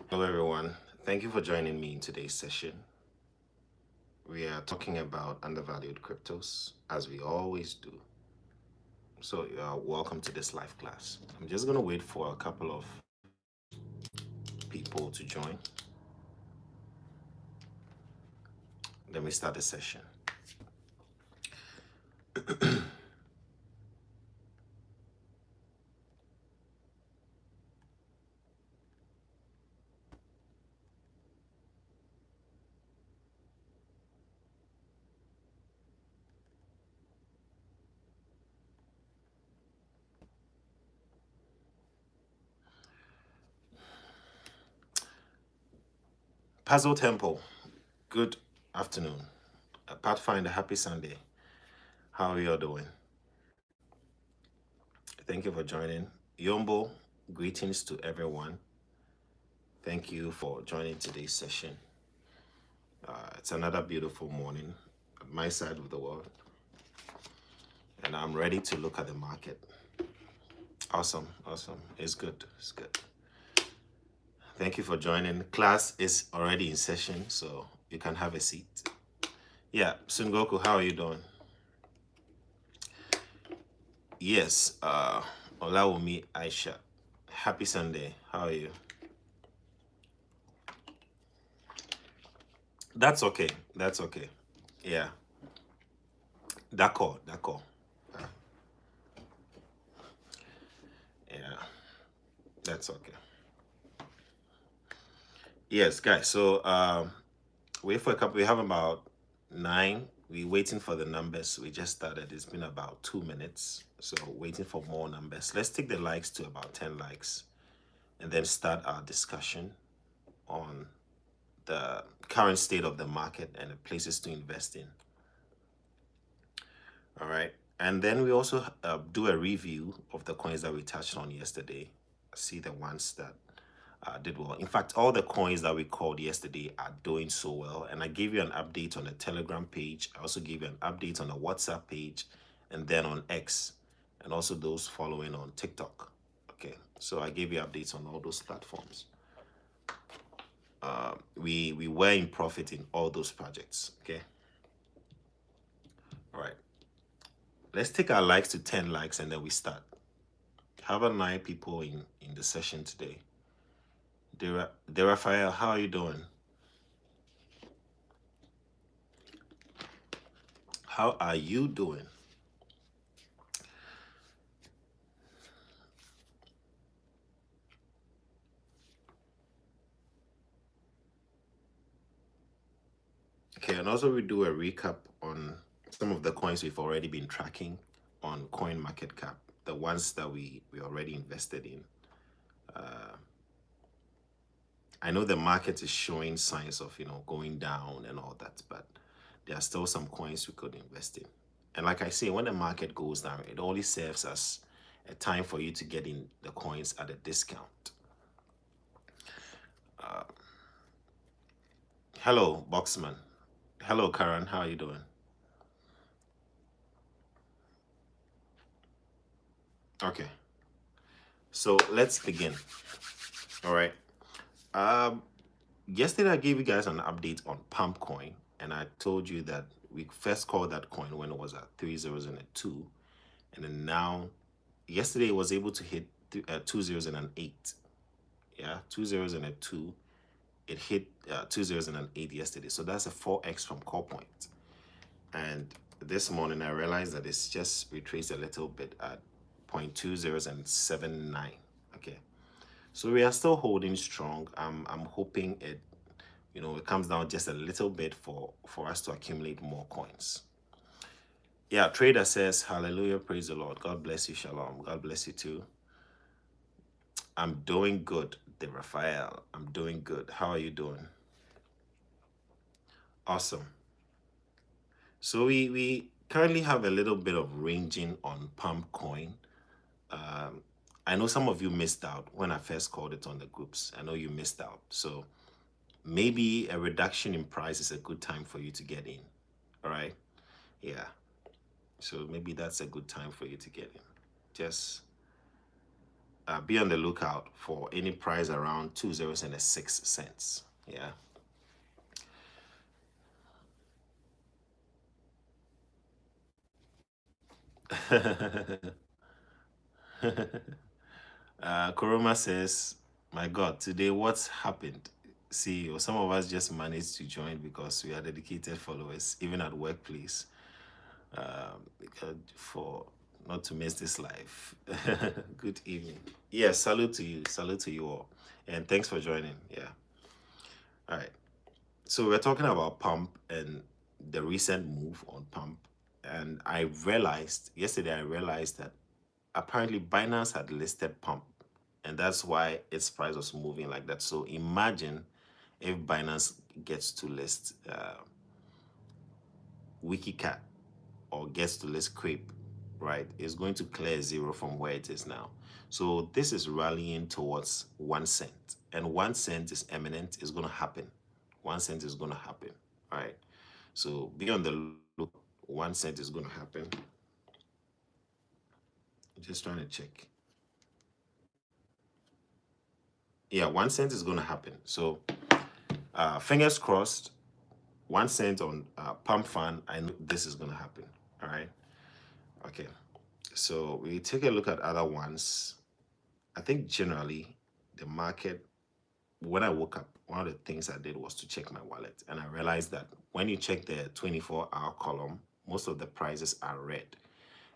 Hello, everyone. Thank you for joining me in today's session. We are talking about undervalued cryptos, as we always do. So, welcome to this live class. I'm just going to wait for a couple of people to join. Then we start the session. Puzzle Temple, good afternoon. Pathfinder, happy Sunday. How are you all doing? Thank you for joining. Yombo, greetings to everyone. Thank you for joining today's session. It's another beautiful morning at my side of the world, and I'm ready to look at the market. Awesome. It's good. Thank you for joining. Class is already in session, so you can have a seat. Yeah, Sungoku, how are you doing? Yes, Olawumi Aisha. Happy Sunday. How are you? That's okay. Yeah. D'accord. Uh, yeah, that's okay. Yes, guys. So wait for a couple. We have about 9. We're waiting for the numbers. We just started. It's been about 2 minutes. So waiting for more numbers. Let's take the likes to about 10 likes and then start our discussion on the current state of the market and the places to invest in. All right. And then we also do a review of the coins that we touched on yesterday. See the ones that did well. In fact, all the coins that we called yesterday are doing so well. And I gave you an update on the Telegram page. I also gave you an update on the WhatsApp page and then on X and also those following on TikTok. Okay, so I gave you updates on all those platforms. We were in profit in all those projects. Okay, all right. Let's take our likes to 10 likes and then we start. Have a 9 people in the session today. Rafael, how are you doing? How are you doing? Okay, and also we do a recap on some of the coins we've already been tracking on Coin Market Cap, the ones that we already invested in. I know the market is showing signs of going down and all that, but there are still some coins we could invest in. And like I say, when the market goes down, it only serves as a time for you to get in the coins at a discount. Hello, Boxman. Hello, Karen. How are you doing? Okay, so let's begin. All right. Um, Yesterday I gave you guys an update on Pump Coin, and I told you that we first called that coin when it was at 3 zeros and a 2, and then now yesterday it was able to hit 2 zeros and an 8. Yeah, 2 zeros and a 2. It hit 2 zeros and an 8 yesterday, so that's a 4x from call point. And this morning I realized that it's just retraced a little bit at 0.2079. Okay, so we are still holding strong. I'm hoping it comes down just a little bit for us to accumulate more coins. Yeah, trader says hallelujah, praise the Lord. God bless you, shalom. God bless you too. I'm doing good, De Raphael. I'm doing good. How are you doing? Awesome. So we currently have a little bit of ranging on Pump Coin. I know some of you missed out when I first called it on the groups. I know you missed out. So maybe a reduction in price is a good time for you to get in. All right. Yeah. So maybe that's a good time for you to get in. Just be on the lookout for any price around 2 zeros and 6 cents. Yeah. Koroma says, my God, today what's happened? See, some of us just managed to join because we are dedicated followers, even at workplace, because for not to miss this live. Good evening. Yes, salute to you all, and thanks for joining. Yeah. All right. So we're talking about pump and the recent move on pump, and I realized yesterday. I realized that apparently Binance had listed pump, and that's why its price was moving like that. So imagine if Binance gets to list WikiCat or gets to list Creep, right? It's going to clear zero from where it is now. So this is rallying towards 1 cent, and 1 cent is imminent. It's going to happen. 1 cent is going to happen, right? So be on the look. 1 cent is going to happen. Just trying to check. Yeah, 1 cent is going to happen. So fingers crossed. 1 cent on pump fan. I know this is going to happen. All right. Okay. So we take a look at other ones. I think generally the market, when I woke up, one of the things I did was to check my wallet. And I realized that when you check the 24-hour column, most of the prices are red.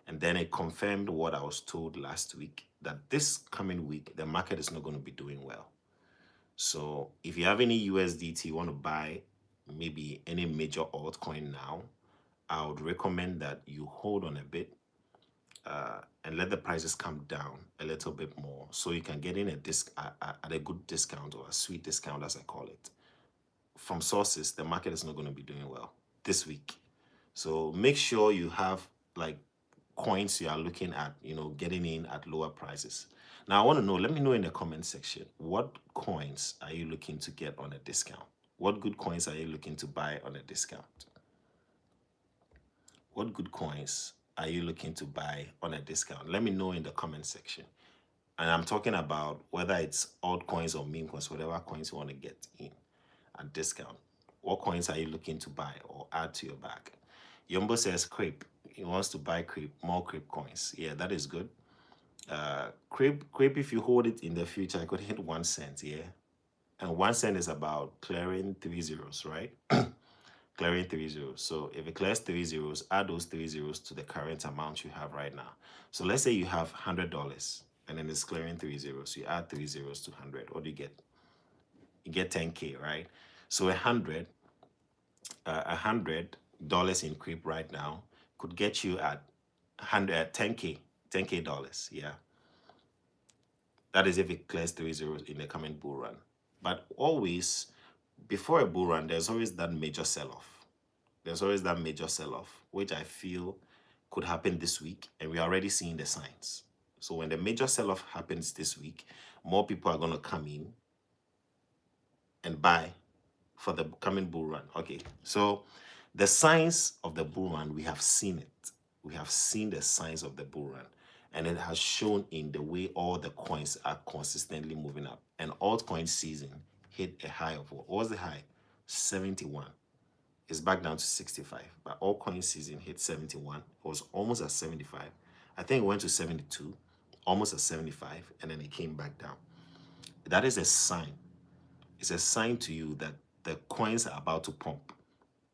And then it confirmed what I was told last week, that this coming week, the market is not going to be doing well. So if you have any USDT you want to buy, maybe any major altcoin now, I would recommend that you hold on a bit and let the prices come down a little bit more, so you can get in at a good discount, or a sweet discount as I call it. From sources, the market is not going to be doing well this week. So make sure you have like coins you are looking at, getting in at lower prices. Now I want to know, let me know in the comment section, what coins are you looking to get on a discount? What good coins are you looking to buy on a discount? What good coins are you looking to buy on a discount? Let me know in the comment section. And I'm talking about whether it's altcoins or meme coins, whatever coins you want to get in at discount. What coins are you looking to buy or add to your bag? Yumbo says creep. He wants to buy creep, more creep coins. Yeah, that is good. Creep, if you hold it in the future, I could hit 1 cent, yeah? And 1 cent is about clearing 3 zeros, right? Clearing 3 zeros. So if it clears 3 zeros, add those 3 zeros to the current amount you have right now. So let's say you have $100 and then it's clearing 3 zeros. You add 3 zeros to 100. What do you get? You get 10K, right? So $100 in creep right now could get you at 10K dollars. Yeah. That is if it clears 3 zeros in the coming bull run. But always, before a bull run, there's always that major sell-off. There's always that major sell-off, which I feel could happen this week, and we're already seeing the signs. So when the major sell-off happens this week, more people are going to come in and buy for the coming bull run. Okay, so the signs of the bull run, we have seen it. We have seen the signs of the bull run, and it has shown in the way all the coins are consistently moving up. And altcoin season hit a high of, what was the high? 71. It's back down to 65, but altcoin season hit 71. It was almost at 75. I think it went to 72, almost at 75, and then it came back down. That is a sign. It's a sign to you that the coins are about to pump.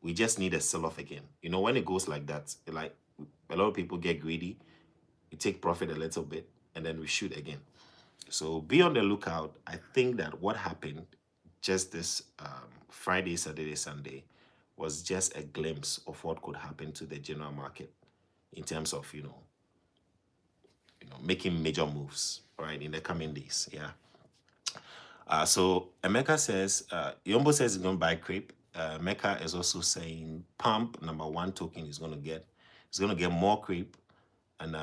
We just need a sell-off again. When it goes like that, like a lot of people get greedy, you take profit a little bit, and then we shoot again. So be on the lookout. I think that what happened just this Friday, Saturday, Sunday was just a glimpse of what could happen to the general market in terms of, making major moves, right, in the coming days. Yeah. So Emeka says, Yombo says he's going to buy creep. Emeka is also saying pump #1 token is going to get more creep, and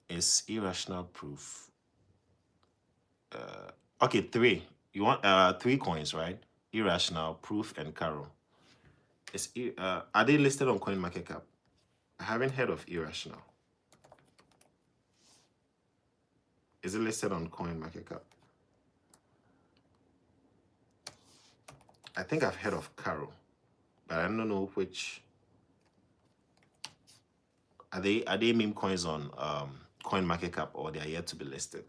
it's irrational proof. Okay, 3. You want 3 coins, right? Irrational, proof, and Caro. Are they listed on CoinMarketCap? I haven't heard of irrational. Is it listed on CoinMarketCap? I think I've heard of Caro, but I don't know which. Are they meme coins on CoinMarketCap, or they are yet to be listed?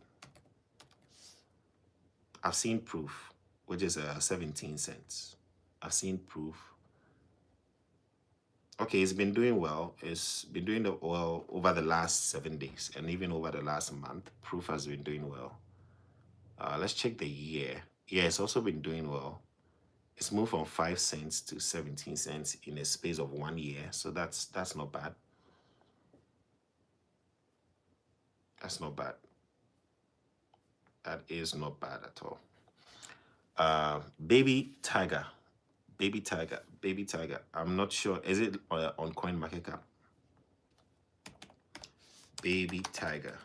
I've seen proof, which is 17 cents. I've seen proof. Okay, it's been doing well. It's been doing well over the last 7 days, and even over the last month. Proof has been doing well. Let's check the year. Yeah, it's also been doing well. It's moved from 5 cents to 17 cents in a space of 1 year. So that's not bad. That's not bad. That is not bad at all. Baby Tiger. Baby Tiger. Baby Tiger. I'm not sure. Is it on CoinMarketCap? Baby Tiger.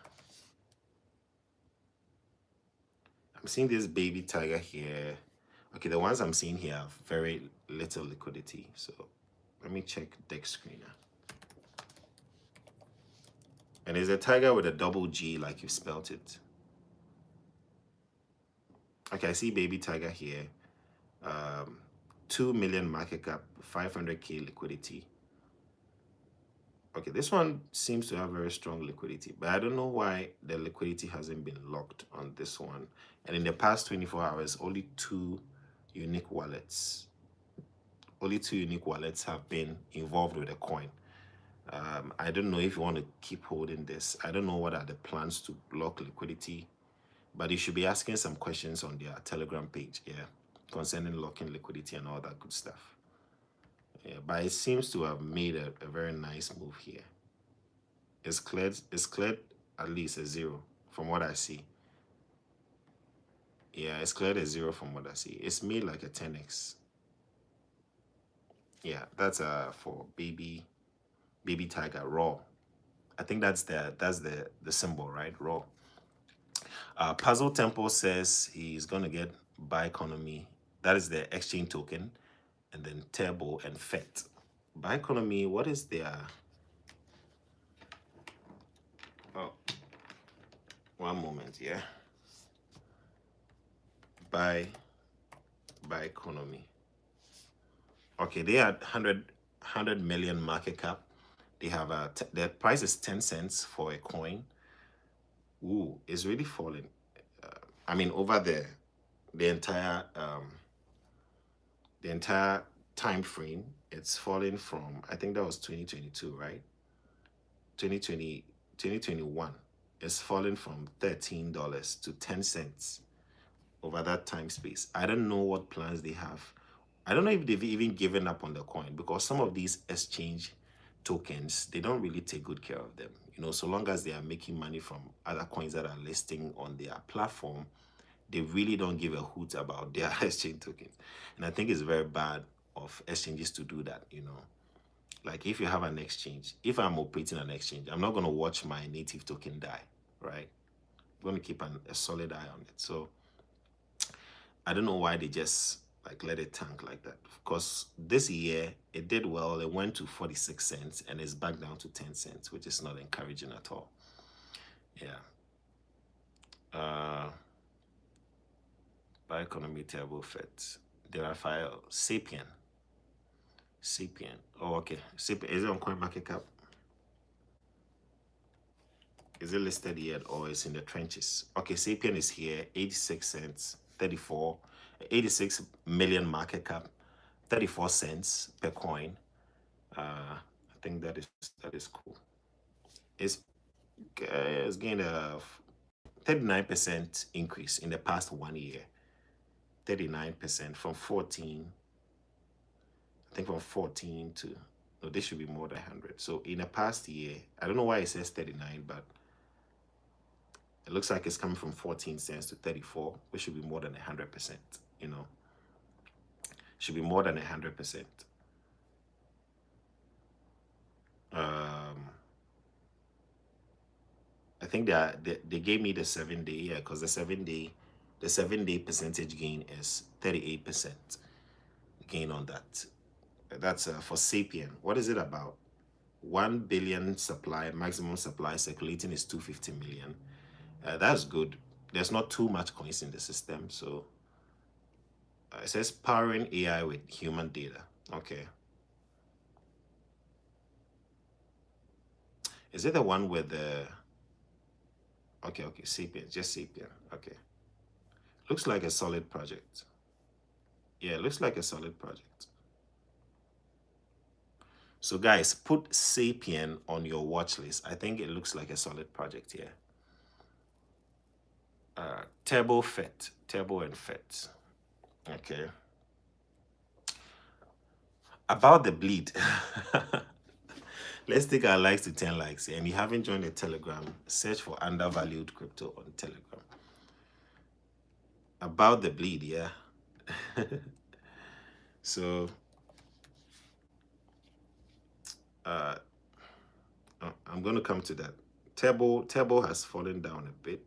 I'm seeing this Baby Tiger here. Okay, the ones I'm seeing here have very little liquidity. So let me check Dex Screener. And it's a tiger with a double G, like you spelt it. Okay, I see Baby Tiger here. 2 million market cap, 500K liquidity. Okay, this one seems to have very strong liquidity, but I don't know why the liquidity hasn't been locked on this one. And in the past 24 hours, only two unique wallets have been involved with a coin. I don't know if you want to keep holding this. I don't know what are the plans to block liquidity, but you should be asking some questions on their Telegram page, yeah, concerning locking liquidity and all that good stuff. Yeah, but it seems to have made a very nice move here. It's cleared at least a 0 from what I see. Yeah, it's cleared a 0 from what I see. It's made like a 10x. Yeah, that's for baby tiger raw. I think that's the symbol, right? Raw. Puzzle Temple says he's gonna get Buy Economy. That is the exchange token, and then Turbo and FET. Buy Economy, what is their... Oh, one moment, yeah. Buy Economy. Okay, they had 100 million market cap. They have their price is 10 cents for a coin. Ooh, it's really falling. I mean, over the entire time frame, it's falling from, I think that was 2022, right? 2021. It's fallen from $13 to 10 cents over that time space. I don't know what plans they have. I don't know if they've even given up on the coin, because some of these exchange tokens, they don't really take good care of them. You know, so long as they are making money from other coins that are listing on their platform, they really don't give a hoot about their exchange tokens. And I think it's very bad of exchanges to do that, you know. Like if you have an exchange, if I'm operating an exchange, I'm not going to watch my native token die, right? I'm going to keep a solid eye on it. So I don't know why they just like let it tank like that. Because this year it did well. It went to 46 cents and it's back down to 10 cents, which is not encouraging at all. Yeah. Buy Economy, Turbo, FET. There are file Sapion. Oh, okay. Sapion, is it on CoinMarketCap? Is it listed yet, or is in the trenches? Okay, Sapion is here, 86 cents, 86 million market cap, 34 cents per coin. I think that is cool. It's gained a 39% increase in the past 1 year. 39% from 14. I think from 14 to, no, this should be more than 100. So in the past year, I don't know why it says 39, but it looks like it's coming from 14 cents to 34, which should be more than 100%, you know. Should be more than 100%. I think they gave me the 7 day, yeah, because the 7 day percentage gain is 38% gain on that. That's for Sapion. What is it about? 1 billion supply, maximum supply circulating is 250 million. That's good. There's not too much coins in the system, so it says powering AI with human data. Okay. Is it the one with the... Okay, okay, Sapion, just Sapion. Okay. Looks like a solid project. Yeah, looks like a solid project. So guys, put Sapion on your watch list. I think it looks like a solid project here. Turbo and FET. Okay. About the bleed. Let's take our likes to 10 likes. And if you haven't joined the Telegram, search for undervalued crypto on Telegram. About the bleed, yeah. So I'm going to come to that. Turbo has fallen down a bit,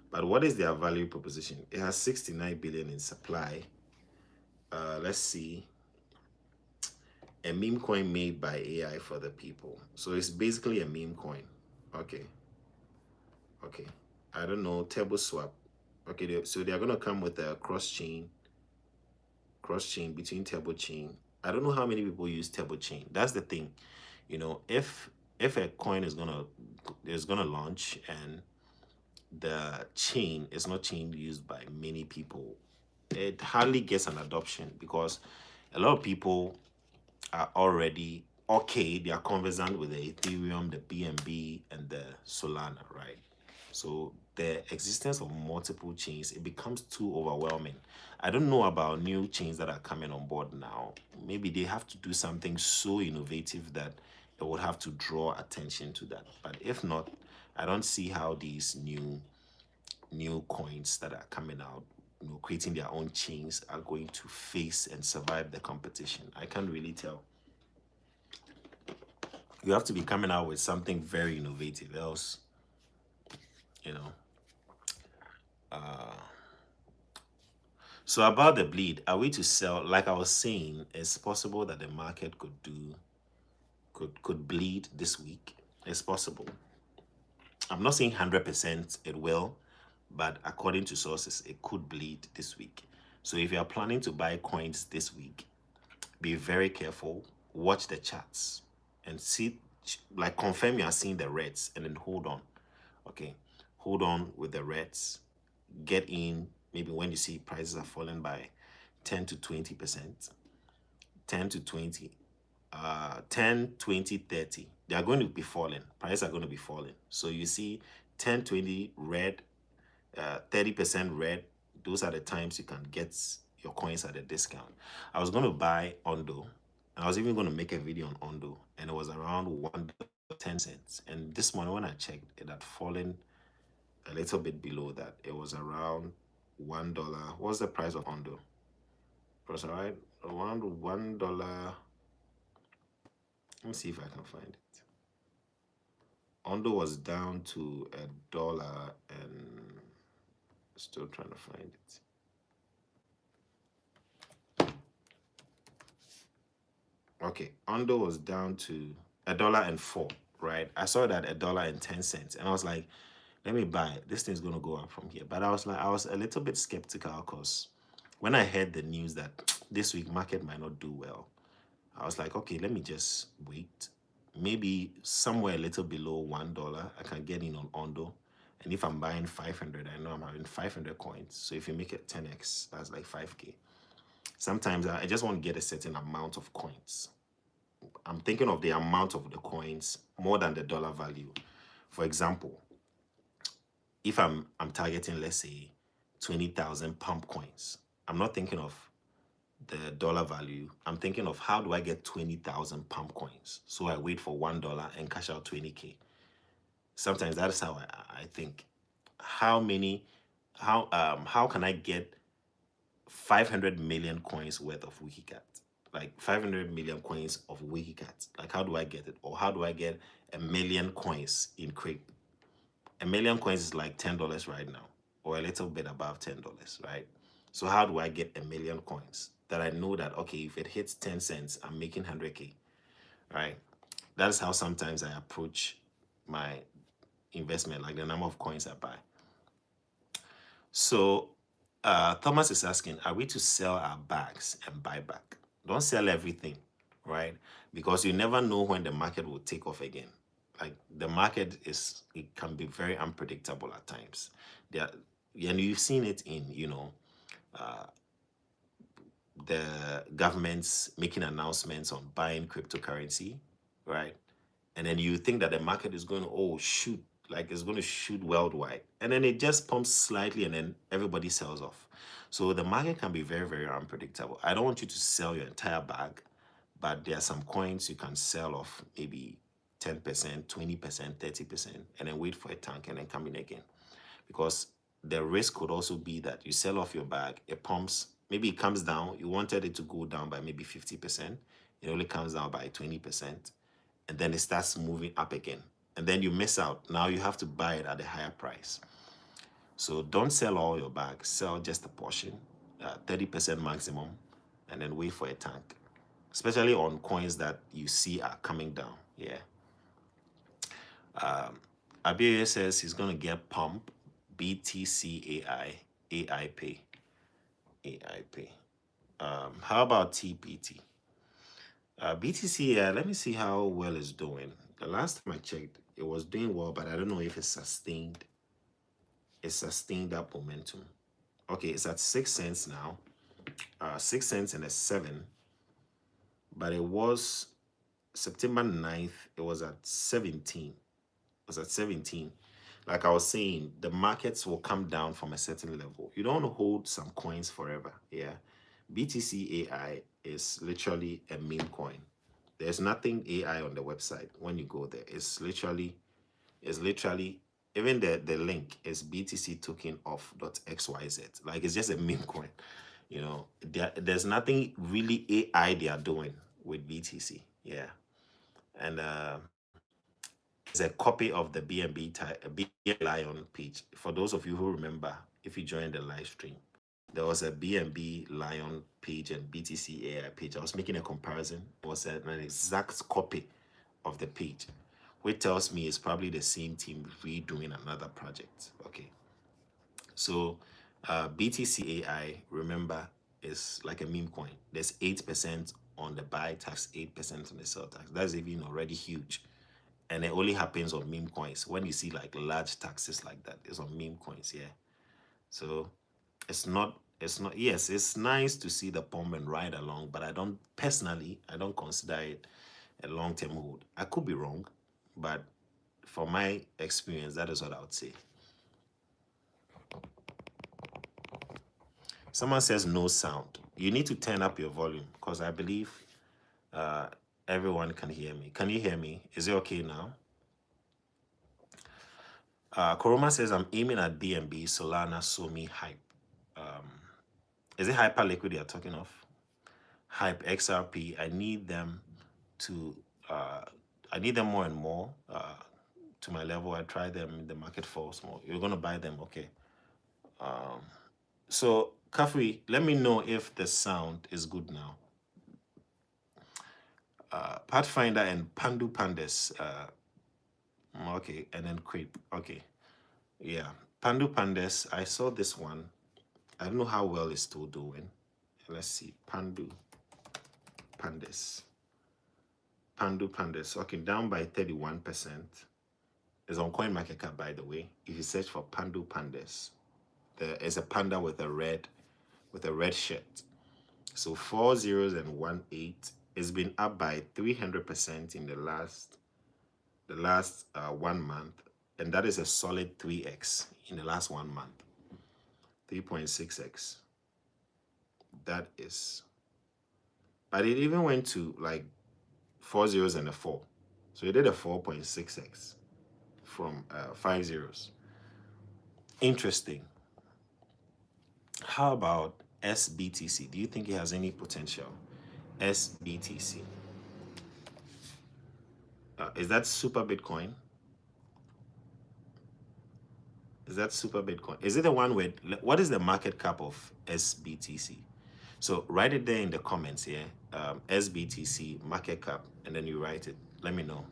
but what is their value proposition? It has 69 billion in supply. Let's see. A meme coin made by AI for the people. So it's basically a meme coin. Okay. Okay. I don't know. Turbo swap. Okay. So they're going to come with a cross chain between turbo chain. I don't know how many people use turbo chain. That's the thing. You know, if a coin is gonna launch and the chain is not chain used by many people, it hardly gets an adoption because a lot of people are already okay. They are conversant with the Ethereum, the BNB, and the Solana, right? So the existence of multiple chains, it becomes too overwhelming. I don't know about new chains that are coming on board now. Maybe they have to do something so innovative that it would have to draw attention to that. But if not, I don't see how these new coins that are coming out, you know, creating their own chains, are going to face and survive the competition. I can't really tell. You have to be coming out with something very innovative, else, you know. So about the bleed, are we to sell? Like I was saying, it's possible that the market could bleed this week. It's possible. I'm not saying 100% it will, but according to sources, it could bleed this week. So if you are planning to buy coins this week, be very careful. Watch the charts and see, like, confirm you are seeing the reds, and then hold on. Okay, hold on with the reds. Get in maybe when you see prices are falling by 10 to 20%, 10 to 20, 10, 20, 30. They are going to be falling. Prices are going to be falling. So you see 10, 20 red, 30% red. Those are the times you can get your coins at a discount. I was going to buy Ondo. I was even going to make a video on Ondo, and it was around $1.10. And this morning when I checked, it had fallen a little bit below that. It was around $1. What's the price of Ondo? It was around $1. Let me see if I can find it. Ondo was down to $1 and still trying to find it. Okay, Ondo was down to $1.04, right? I saw that $1.10, and I was like, let me buy it. This thing's gonna go up from here. But I was a little bit skeptical because when I heard the news that this week market might not do well, I was like, okay, let me just wait. Maybe somewhere a little below $1, I can get in on Ondo. And if I'm buying 500, I know I'm having 500 coins. So if you make it 10x, that's like 5K. Sometimes I just want to get a certain amount of coins. I'm thinking of the amount of the coins more than the dollar value. For example, if I'm targeting, let's say, 20,000 pump coins, I'm not thinking of the dollar value. I'm thinking of how do I get 20,000 pump coins? So I wait for $1 and cash out 20K. Sometimes that's how I think. How can I get 500 million coins worth of Wikicat? Like 500 million coins of Wikicat. Like, how do I get it? Or how do I get 1 million coins in Crepe? 1 million coins is like $10 right now, or a little bit above $10, right? So how do I get 1 million coins that I know that, okay, if it hits 10 cents, I'm making 100K, right? That's how sometimes I approach my investment, like the number of coins I buy. So Thomas is asking, are we to sell our bags and buy back? Don't sell everything, right? Because you never know when the market will take off again. Like the market it can be very unpredictable at times. There, and you've seen it in, the governments making announcements on buying cryptocurrency, right? And then you think that the market is going to, oh, shoot, like it's going to shoot worldwide. And then it just pumps slightly and then everybody sells off. So the market can be very, very unpredictable. I don't want you to sell your entire bag, but there are some coins you can sell off maybe 10%, 20%, 30%, and then wait for a tank and then come in again. Because the risk could also be that you sell off your bag, it pumps, maybe it comes down. You wanted it to go down by maybe 50%. It only comes down by 20%. And then it starts moving up again. And then you miss out. Now you have to buy it at a higher price. So don't sell all your bags. Sell just a portion, 30% maximum, and then wait for a tank. Especially on coins that you see are coming down. Yeah. Abia says he's going to get pump, BTC AI, AIP. AIP. How about TPT? BTC, let me see how well it's doing. The last time I checked, it was doing well, but I don't know if it sustained that momentum. Okay, it's at 6 cents now. 6 cents and a 7. But it was September 9th, it was at 17. It was at 17. Like I was saying, the markets will come down from a certain level. You don't want to hold some coins forever. Yeah. BTC AI is literally a meme coin. There's nothing AI on the website when you go there. It's literally even the link is BTC token of .xyz. Like it's just a meme coin. There's nothing really AI they are doing with BTC. Yeah. And it's a copy of the BNB Lion page. For those of you who remember, if you joined the live stream, there was a BNB Lion page and BTC AI page. I was making a comparison. It was an exact copy of the page, which tells me it's probably the same team redoing another project. Okay. So BTC AI, remember, is like a meme coin. There's 8% on the buy tax, 8% on the sell tax. That's even already huge. And it only happens on meme coins. When you see like large taxes like that, it's on meme coins, yeah. So yes, it's nice to see the pump and ride along, but I don't consider it a long-term hold. I could be wrong, but from my experience, that is what I would say. Someone says no sound. You need to turn up your volume because I believe everyone can hear me. Can you hear me? Is it okay now? Koroma says I'm aiming at BNB, Solana, Somi, Hype. Is it Hyperliquid you're talking of? Hype, XRP. I need them more and more to my level. I try them in the market falls more. You're gonna buy them, okay? So Kafri, let me know if the sound is good now. Pathfinder and Pandu Pandas. Okay, and then Creep. Okay, yeah, Pandu Pandas. I saw this one. I don't know how well it's still doing. Let's see, Pandu Pandas. Okay, down by 31%. It's on CoinMarketCap, by the way. If you search for Pandu Pandas, there is a panda with a red shirt. So 4 zeros and 1 8. It's been up by 300% in the last 1 month, and that is a solid 3x in the last 1 month. 3.6x. That is, but it even went to like 4 zeros and a 4. So it did a 4.6x from 5 zeros. Interesting. How about SBTC? Do you think it has any potential? SBTC. Is that Super Bitcoin? Is that Super Bitcoin? Is it the one with, what is the market cap of SBTC? So write it there in the comments here. SBTC market cap, and then you write it. Let me know.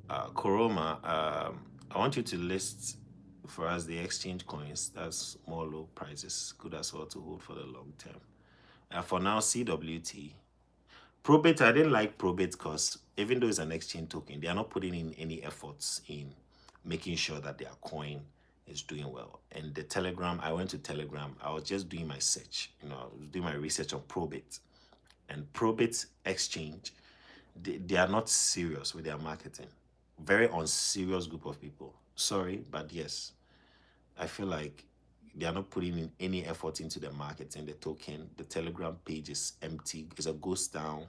Koroma, I want you to list For us, the exchange coins, that's more low prices, good as well to hold for the long term. For now, CWT. Probate, I didn't like Probate because even though it's an exchange token, they are not putting in any efforts in making sure that their coin is doing well. And the Telegram, I went to Telegram, I was just doing my search, I was doing my research on Probate. And Probate Exchange, they are not serious with their marketing. Very unserious group of people. Sorry, but yes, I feel like they are not putting in any effort into the marketing, the token. The Telegram page is empty. It's a ghost town.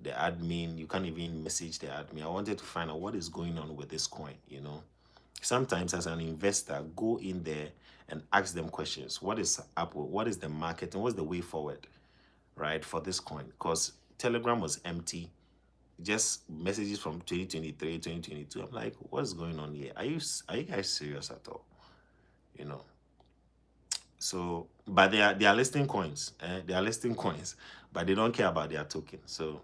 The admin, you can't even message the admin. I wanted to find out what is going on with this coin. Sometimes as an investor, go in there and ask them questions. What is Apple? What is the market? And what's the way forward, right, for this coin? Because Telegram was empty. Just messages from 2023, 2022. I'm like, what's going on here? Are you guys serious at all? So, but they are listing coins. They are listing coins, but they don't care about their token. So,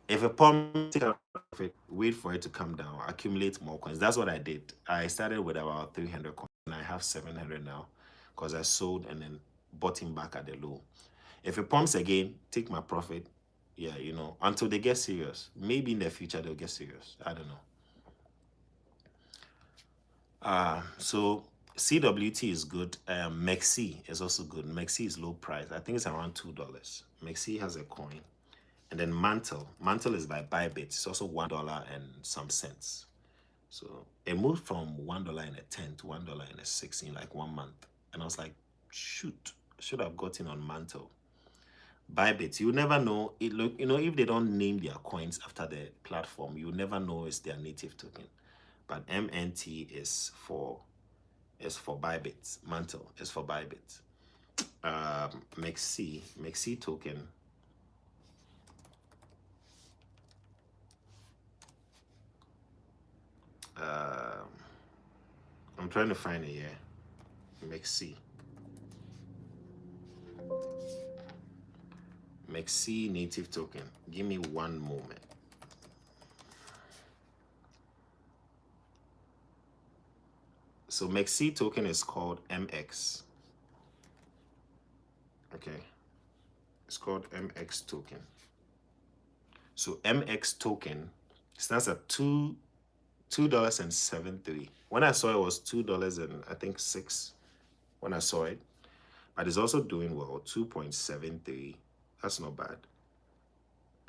if a pump, take a profit, wait for it to come down, accumulate more coins. That's what I did. I started with about 300 coins, and I have 700 now, because I sold and then bought him back at the low. If it pumps again, take my profit. Yeah, until they get serious. Maybe in the future they'll get serious. I don't know. So CWT is good. Mexi is also good. Mexi is low price. I think it's around $2. Mexi has a coin. And then Mantle. Mantle is by Bybit. It's also $1 and some cents. So it moved from $1.10 to $1.06 in like 1 month. And I was like, shoot, should have gotten on Mantle. Bybit, you never know. If they don't name their coins after the platform, you never know it's their native token. But MNT is for Bybit. Mantle is for Bybit. Mexi token. I'm trying to find it here. Mexi native token. Give me one moment. So Mexi token is called MX. Okay. It's called MX token. So MX token stands at $2.73. When I saw it was $2 and I think 6 when I saw it. But it's also doing well. 2.73. That's not bad.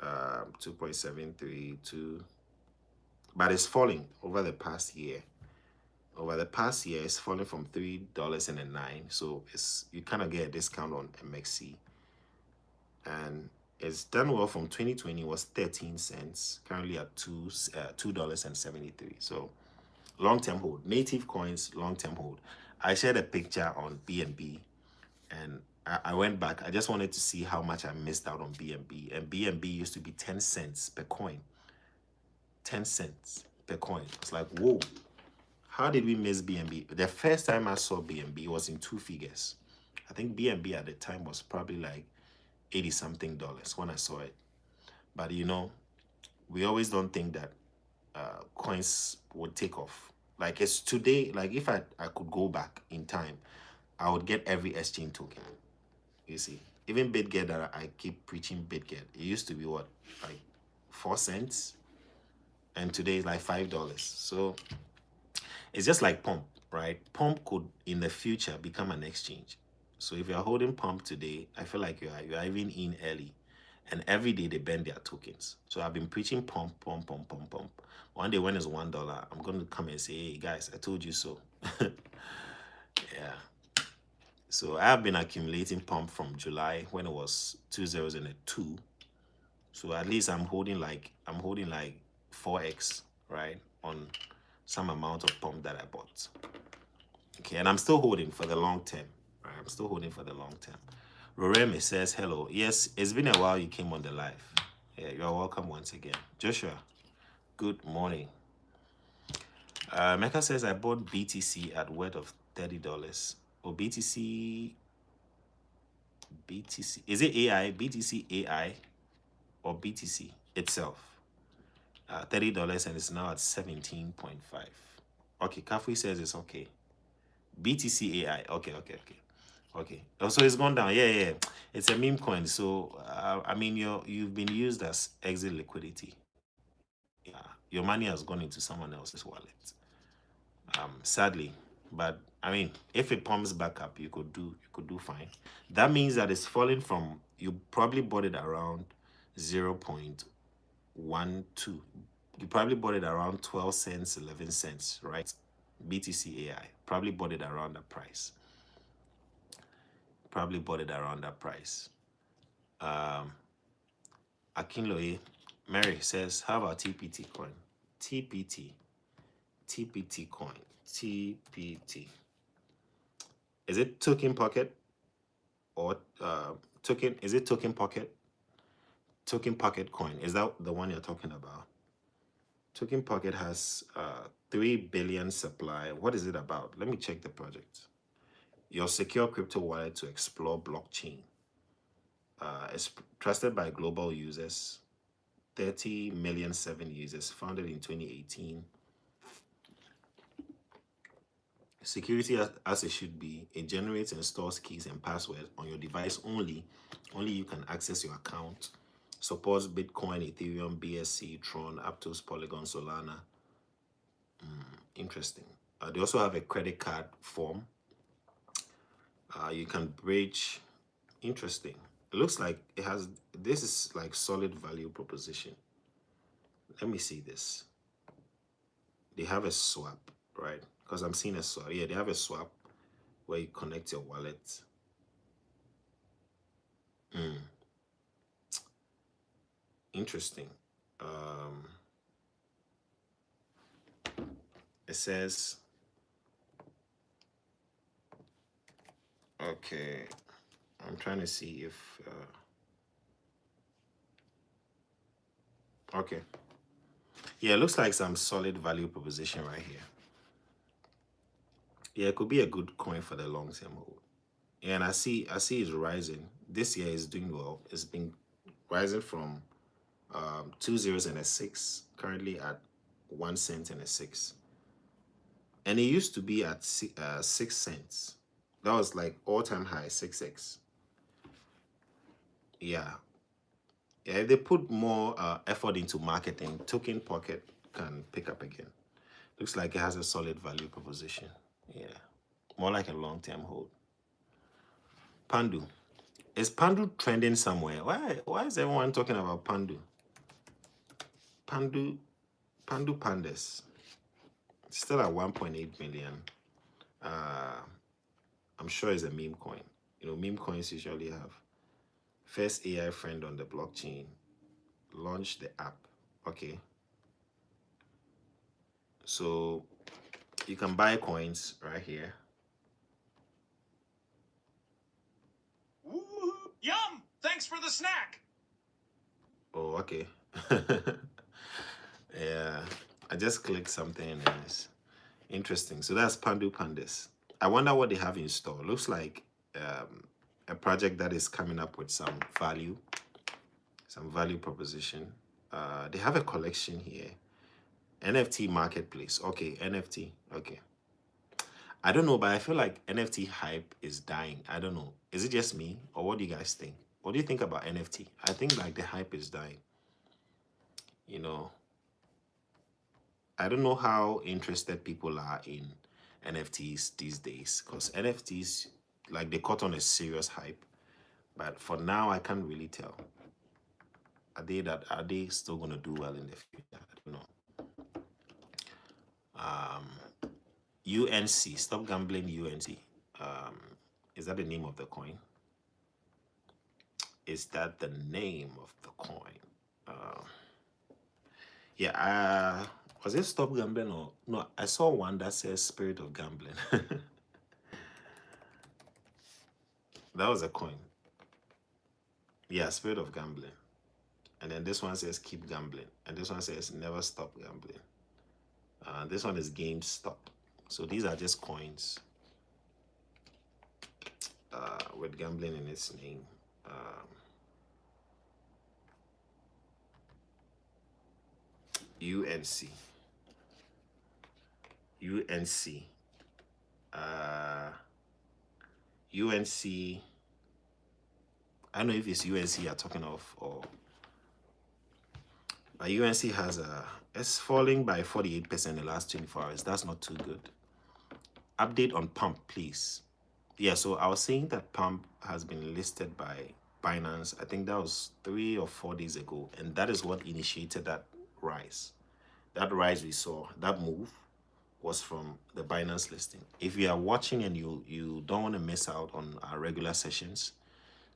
2.732. But it's falling over the past year. Over the past year, it's falling from $3.09. So you kind of get a discount on MXC. And it's done well from 2020, was 13 cents, currently at $2.73. So long-term hold. Native coins, long-term hold. I shared a picture on BNB, and I went back. I just wanted to see how much I missed out on BNB. And BNB used to be 10 cents per coin. 10 cents per coin. It's like, whoa. How did we miss BNB? The first time I saw BNB was in 2 figures. I think BNB at the time was probably like $80-something when I saw it. But we always don't think that coins would take off. Like it's today, like if I could go back in time, I would get every exchange token. You see, even BitGet that I keep preaching BitGet, it used to be what, like 4 cents? And today it's like $5. So it's just like Pump, right? Pump could in the future become an exchange. So if you're holding Pump today, I feel like you are even in early. And every day they bend their tokens. So I've been preaching Pump. One day when it's $1, I'm going to come and say, hey guys, I told you so. Yeah. So I have been accumulating Pump from July when it was 2002. So at least I'm holding like 4x, right, on some amount of Pump that I bought. Okay, and I'm still holding for the long term. Right? I'm still holding for the long term. Roremi says, hello. Yes, it's been a while you came on the live. Yeah, you're welcome once again. Joshua, good morning. Mecca says, I bought BTC at worth of $30. Oh, BTC, is it AI? BTC AI or BTC itself? $30 and it's now at 17.5. Okay, Kafui says it's okay. BTC AI. Okay. Oh, so it's gone down. Yeah. It's a meme coin. So I mean, you've been used as exit liquidity. Yeah, your money has gone into someone else's wallet. Sadly, but I mean, if it pumps back up, you could do fine. That means that it's falling from, you probably bought it around 0.12. You probably bought it around 12 cents, 11 cents, right? BTC AI probably bought it around that price. Akinloye Mary says, how about TPT coin? TPT coin. TPT. Is it token pocket or token? Is it token pocket? Token pocket coin. Is that the one you're talking about? Token pocket has 3 billion supply. What is it about? Let me check the project. Your secure crypto wallet to explore blockchain. It's trusted by global users. 30 million 7 users. Founded in 2018. Security as it should be. It generates and stores keys and passwords on your device only. Only you can access your account. Supports Bitcoin, Ethereum, BSC, Tron, Aptos, Polygon, Solana. Interesting. They also have a credit card form. You can bridge. Interesting. It looks like it has, this is like solid value proposition. Let me see this. They have a swap, right? Because I'm seeing a swap. Yeah, they have a swap where you connect your wallet. Interesting. It says, okay, I'm trying to see if, okay. Yeah, it looks like some solid value proposition right here. Yeah, it could be a good coin for the long term hold. Yeah, and I see it's rising. This year is doing well. It's been rising from 2 zeros and a 6, currently at 1 cent and a 6. And it used to be at 6 cents. That was like all-time high, 6x. Yeah. Yeah, if they put more effort into marketing, token pocket can pick up again. Looks like it has a solid value proposition. Yeah. More like a long-term hold. Pandu. Is Pandu trending somewhere? Why is everyone talking about Pandu? Pandu Pandas. Still at 1.8 million. I'm sure it's a meme coin. You know, meme coins usually have first AI friend on the blockchain. Launch the app. Okay. So you can buy coins right here. Woo, yum! Thanks for the snack. Oh, okay. Yeah, I just clicked something and it's interesting. So that's Pandu Pandas. I wonder what they have in store. Looks like a project that is coming up with some value proposition. They have a collection here. NFT marketplace. Okay, NFT. Okay. I don't know, but I feel like NFT hype is dying. I don't know. Is it just me, or what do you guys think? What do you think about NFT? I think like the hype is dying. You know, I don't know how interested people are in NFTs these days, because NFTs, like, they caught on a serious hype. But for now, I can't really tell. Are they still gonna do well in the future? I don't know. UNC, stop gambling UNC. Is that the name of the coin? Is that the name of the coin? Yeah, was it stop gambling or no? I saw one that says spirit of gambling. That was a coin. Yeah, spirit of gambling. And then this one says keep gambling. And this one says never stop gambling. This one is GameStop. So these are just coins with gambling in its name. UNC. UNC. I don't know if it's UNC you're talking of, or UNC has it's falling by 48% in the last 24 hours. That's not too good. Update on Pump, please. Yeah, so I was saying that Pump has been listed by Binance. I think that was 3 or 4 days ago, and that is what initiated that rise. That rise we saw, that move, was from the Binance listing. If you are watching and you don't want to miss out on our regular sessions,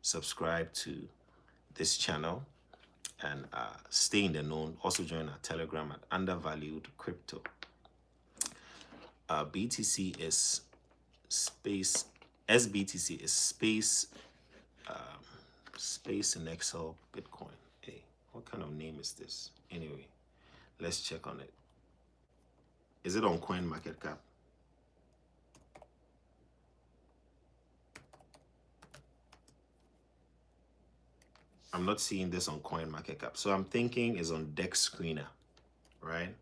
subscribe to this channel and stay in the know. Also join our Telegram at Undervalued Crypto. BTC is space, SBTC is space, space in Excel Bitcoin. Hey, what kind of name is this? Anyway, let's check on it. Is it on CoinMarketCap? I'm not seeing this on CoinMarketCap. So I'm thinking it's on Dex Screener, right?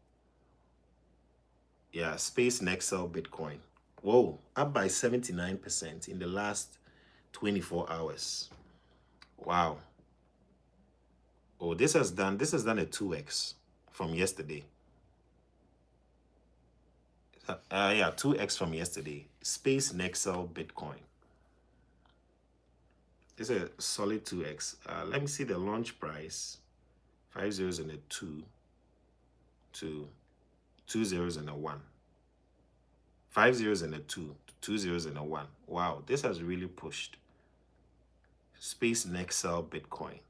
Yeah, Space Nexel Bitcoin. Whoa, up by 79% in the last 24 hours. Wow. Oh, this has done a 2x from yesterday. Yeah, 2x from yesterday. Space Nexel Bitcoin. It's a solid 2x. Let me see the launch price. 5 zeros and a 2 to 2 zeros and a 1. 5 zeros and a 2, 2 zeros and a 1. Wow, this has really pushed. Space Nexel Bitcoin.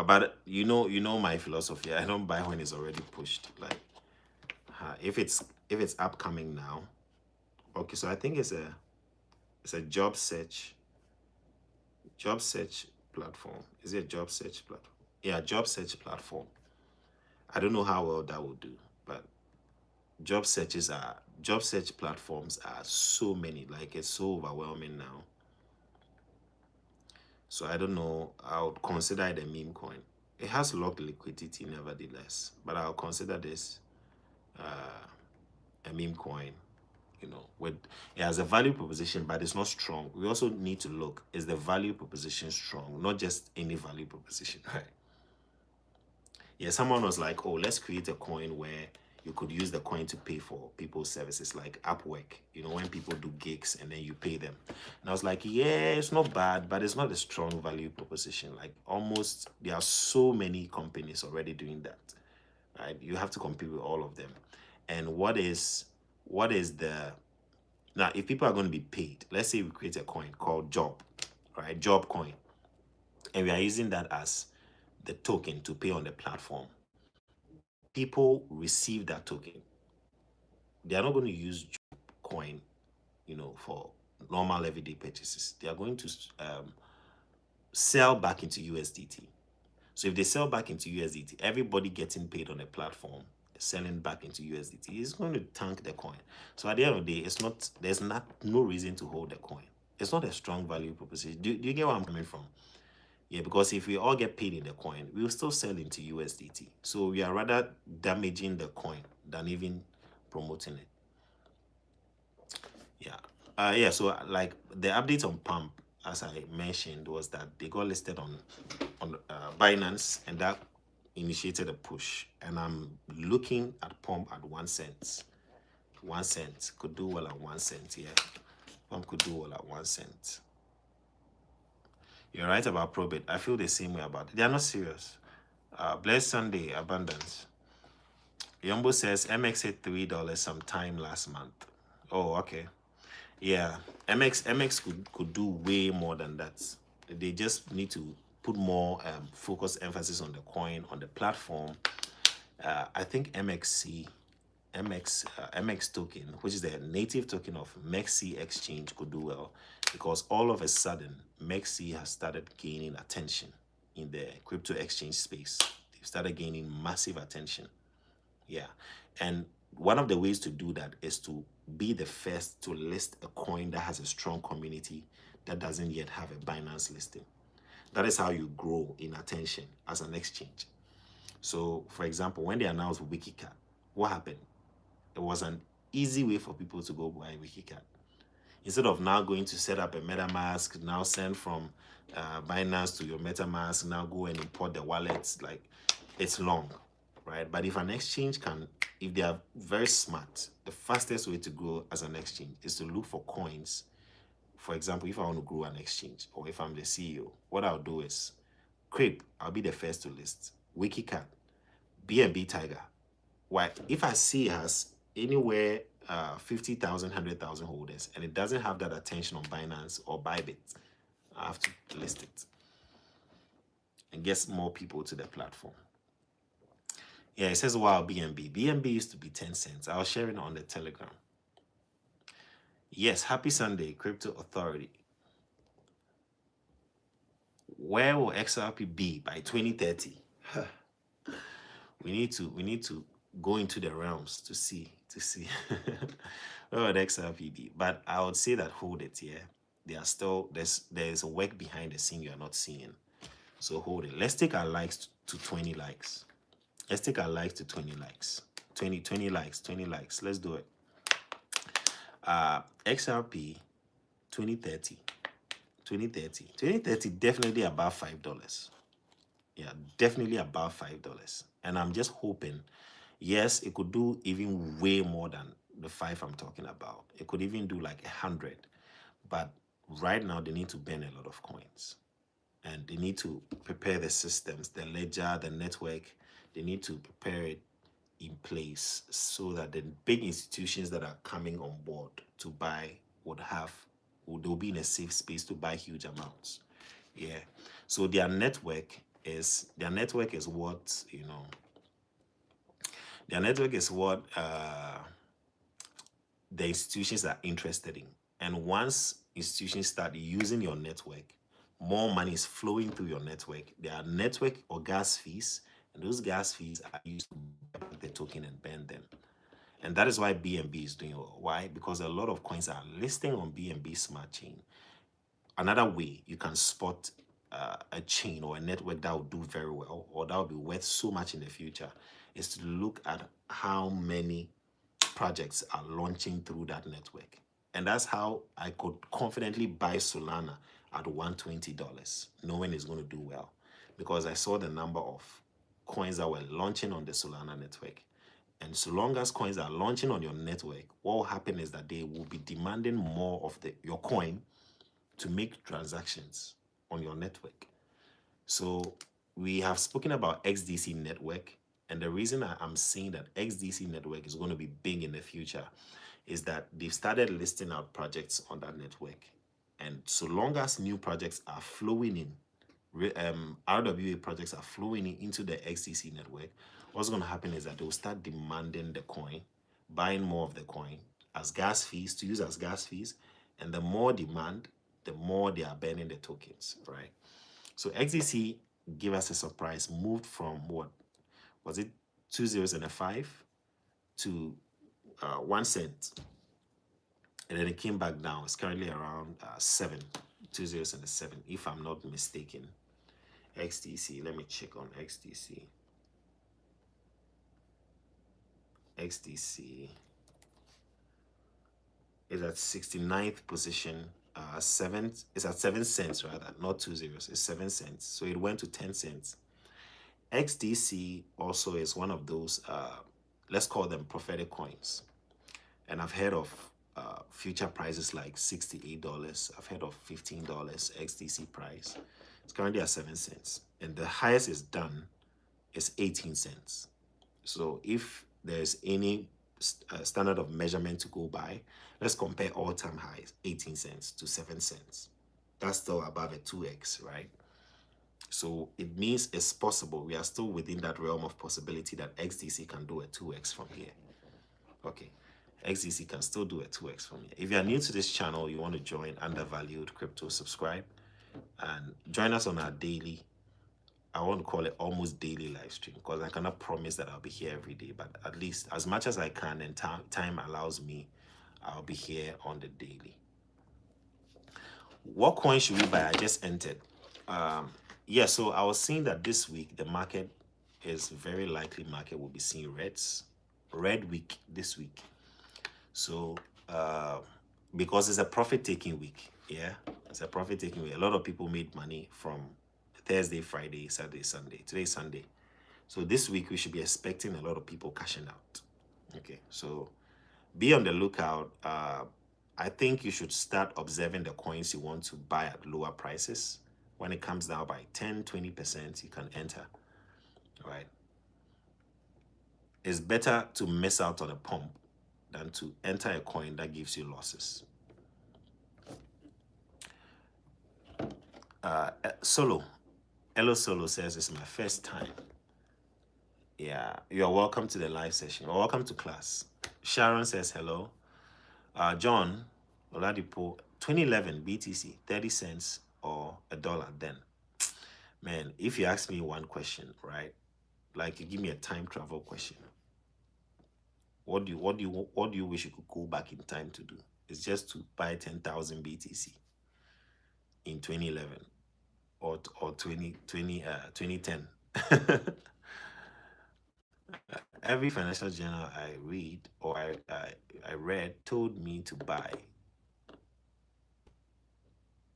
But you know my philosophy. I don't buy when it's already pushed. Like, if it's upcoming now. Okay, so I think it's a job search platform. Is it a job search platform? Yeah, job search platform. I don't know how well that will do, but job search platforms are so many. Like, it's so overwhelming now. So I don't know. I would consider it a meme coin. It has locked liquidity nevertheless, but I'll consider this a meme coin. You know, with it has a value proposition, but it's not strong. We also need to look, is the value proposition strong? Not just any value proposition, right? Yeah, someone was like, oh, let's create a coin where you could use the coin to pay for people's services, like Upwork, you know, when people do gigs and then you pay them. And I was like, yeah, it's not bad, but it's not a strong value proposition. Like, almost, there are so many companies already doing that, right? You have to compete with all of them. And what is the, now, if people are going to be paid, let's say we create a coin called Job, right? Job coin. And we are using that as the token to pay on the platform. People receive that token. They are not going to use Job coin, you know, for normal everyday purchases. They are going to sell back into USDT. So if they sell back into USDT, everybody getting paid on the platform selling back into USDT is going to tank the coin. So at the end of the day, there's no reason to hold the coin. It's not a strong value proposition. Do you get where I'm coming from? Yeah, because if we all get paid in the coin, we'll still sell into USDT. So we are rather damaging the coin than even promoting it. Yeah. Yeah, so like the update on Pump, as I mentioned, was that they got listed on Binance, and that initiated a push. And I'm looking at Pump at 1 cent. 1 cent could do well at 1 cent. Yeah, Pump could do well at 1 cent. You're right about Probit. I feel the same way about it. They are not serious. Blessed Sunday, abundance. Yombo says MX hit $3 sometime last month. Oh, okay. Yeah, MX could do way more than that. They just need to put more focus, emphasis on the coin, on the platform. I think MX token, which is the native token of MEXC exchange, could do well, because all of a sudden MEXC has started gaining attention in the crypto exchange space. They've started gaining massive attention. Yeah, and one of the ways to do that is to be the first to list a coin that has a strong community that doesn't yet have a Binance listing. That is how you grow in attention as an exchange. So, for example, when they announced Wikicat, what happened? It was an easy way for people to go buy WikiCat. Instead of now going to set up a MetaMask, now send from Binance to your MetaMask, now go and import the wallets, like it's long, right? But if an exchange can, if they are very smart, the fastest way to grow as an exchange is to look for coins. For example, if I want to grow an exchange or if I'm the CEO, what I'll do is, Crib, I'll be the first to list. WikiCat, BNB Tiger. Why? If I see it has anywhere 50,000, 100,000 holders and it doesn't have that attention on Binance or Bybit, I have to list it and get more people to the platform. Yeah, it says, wow, BNB. BNB used to be 10 cents. I was sharing it on the Telegram. Yes, happy Sunday, Crypto Authority. Where will XRP be by 2030? we need to go into the realms to see where would XRP be. But I would say that hold it, yeah. There's a work behind the scene you are not seeing. So hold it. Let's take our likes to 20 likes. Let's take our likes to 20 likes. 20 likes, 20 likes. Let's do it. XRP 2030. 2030 definitely above $5. Yeah, definitely above $5. And I'm just hoping, yes, it could do even way more than the 5 I'm talking about. It could even do like 100. But right now they need to burn a lot of coins. And they need to prepare the systems, the ledger, the network. They need to prepare it in place so that the big institutions that are coming on board to buy they'll be in a safe space to buy huge amounts. Yeah. So their network is what, their network is what the institutions are interested in. And once institutions start using your network, more money is flowing through your network. There are network or gas fees, and those gas fees are used to buy the token and burn them. And that is why BNB is doing well. Why? Because a lot of coins are listing on BNB Smart Chain. Another way you can spot a chain or a network that will do very well or that will be worth so much in the future is to look at how many projects are launching through that network. And that's how I could confidently buy Solana at $120, knowing it's going to do well. Because I saw the number of coins that were launching on the Solana network. And so long as coins are launching on your network, what will happen is that they will be demanding more of your coin to make transactions on your network. So we have spoken about XDC network. And the reason I'm saying that XDC network is going to be big in the future is that they've started listing out projects on that network. And so long as new projects are flowing in, RWA projects are flowing into the XDC network, what's going to happen is that they will start demanding the coin, buying more of the coin as gas fees, to use as gas fees. And the more demand, the more they are burning the tokens, right? So XDC gave us a surprise, moved from what? Was it 2 zeros and a 5 to 1 cent? And then it came back down. It's currently around 7, 2 zeros and a 7, if I'm not mistaken. XDC, let me check on XDC. XDC is at 69th position. It's at 7 cents rather, not 2 zeros. It's 7 cents. So it went to 10 cents. XDC also is one of those, let's call them prophetic coins. And I've heard of future prices like $68. I've heard of $15 XDC price. It's currently at 7 cents. And the highest it's done is 18 cents. So if there's any standard of measurement to go by, let's compare all-time highs, 18 cents to 7 cents. That's still above a 2x, right? So it means it's possible. We are still within that realm of possibility that XDC can do a 2x from here. Okay, XDC can still do a 2x from here. If you are new to this channel, you want to join Undervalued Crypto, subscribe and join us on our daily, I want to call it almost daily live stream, because I cannot promise that I'll be here every day, but at least as much as I can and time allows me, I'll be here on the daily. What coin should we buy? I just entered. Yeah, so I was seeing that this week the market is very likely will be seeing red week this week. So because it's a profit-taking week, yeah, it's a profit-taking week. A lot of people made money from Thursday, Friday, Saturday, Sunday. Today's Sunday. So this week we should be expecting a lot of people cashing out. Okay, so be on the lookout. I think you should start observing the coins you want to buy at lower prices. When it comes down by 10-20%, you can enter. All right. It's better to miss out on a pump than to enter a coin that gives you losses. Solo. Hello Solo says it's my first time. Yeah, you're welcome to the live session. You're welcome to class. Sharon says hello. John Oladipo, 2011 BTC, 30 cents or $1 then. Man, if you ask me one question, right? Like you give me a time travel question. What do you wish you could go back in time to do? It's just to buy 10,000 BTC in 2011 or 2010. Every financial journal I read or I read told me to buy,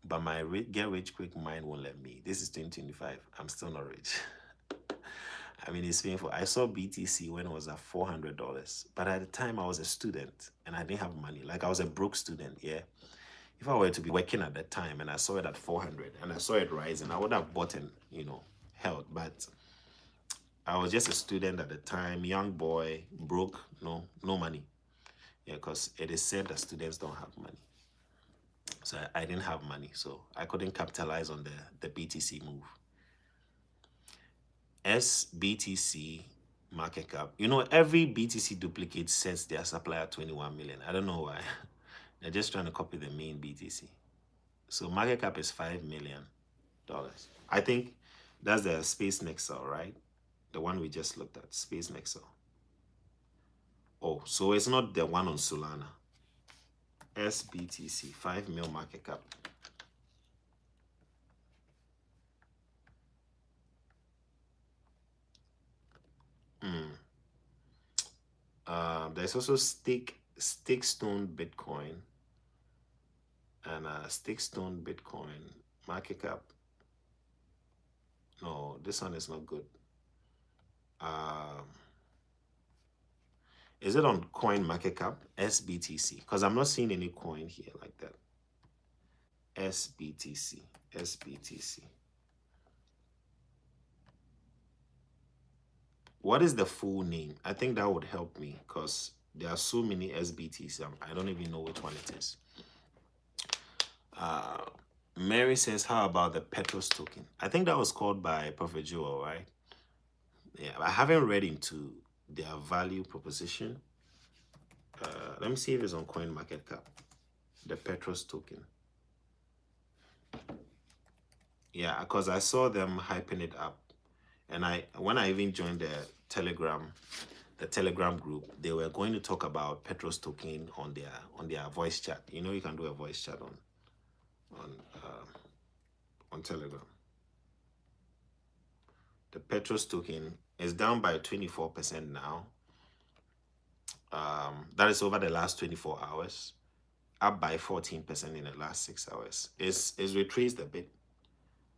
but my get rich quick mind won't let me. This is 2025. I'm still not rich. I mean, it's painful. I saw BTC when it was at $400, but at the time I was a student and I didn't have money. Like I was a broke student. Yeah. If I were to be working at that time and I saw it at 400 and I saw it rising, I would have bought and held. But I was just a student at the time, young boy, broke, no money. Yeah, because it is said that students don't have money. So I didn't have money, so I couldn't capitalize on the BTC move. SBTC market cap. Every BTC duplicate sets their supply at 21 million. I don't know why. They're just trying to copy the main BTC. So market cap is $5 million. I think that's the Space Nexel, right? The one we just looked at, Space Nexel. Oh, so it's not the one on Solana. SBTC, 5 mil market cap. There's also Stone Bitcoin and Stone Bitcoin market cap. No, this one is not good. Is it on coin market cap? SBTC, because I'm not seeing any coin here like that. SBTC. What is the full name? I think that would help me because there are so many SBTs. I don't even know which one it is. Mary says, how about the Petros token? I think that was called by Prophet Joel, right? Yeah, I haven't read into their value proposition. Let me see if it's on CoinMarketCap. The Petros token. Yeah, because I saw them hyping it up. And when I even joined the Telegram group, they were going to talk about Petros token on their voice chat. You can do a voice chat on Telegram. The Petros token is down by 24% now. That is over the last 24 hours, up by 14% in the last 6 hours. It's retraced a bit.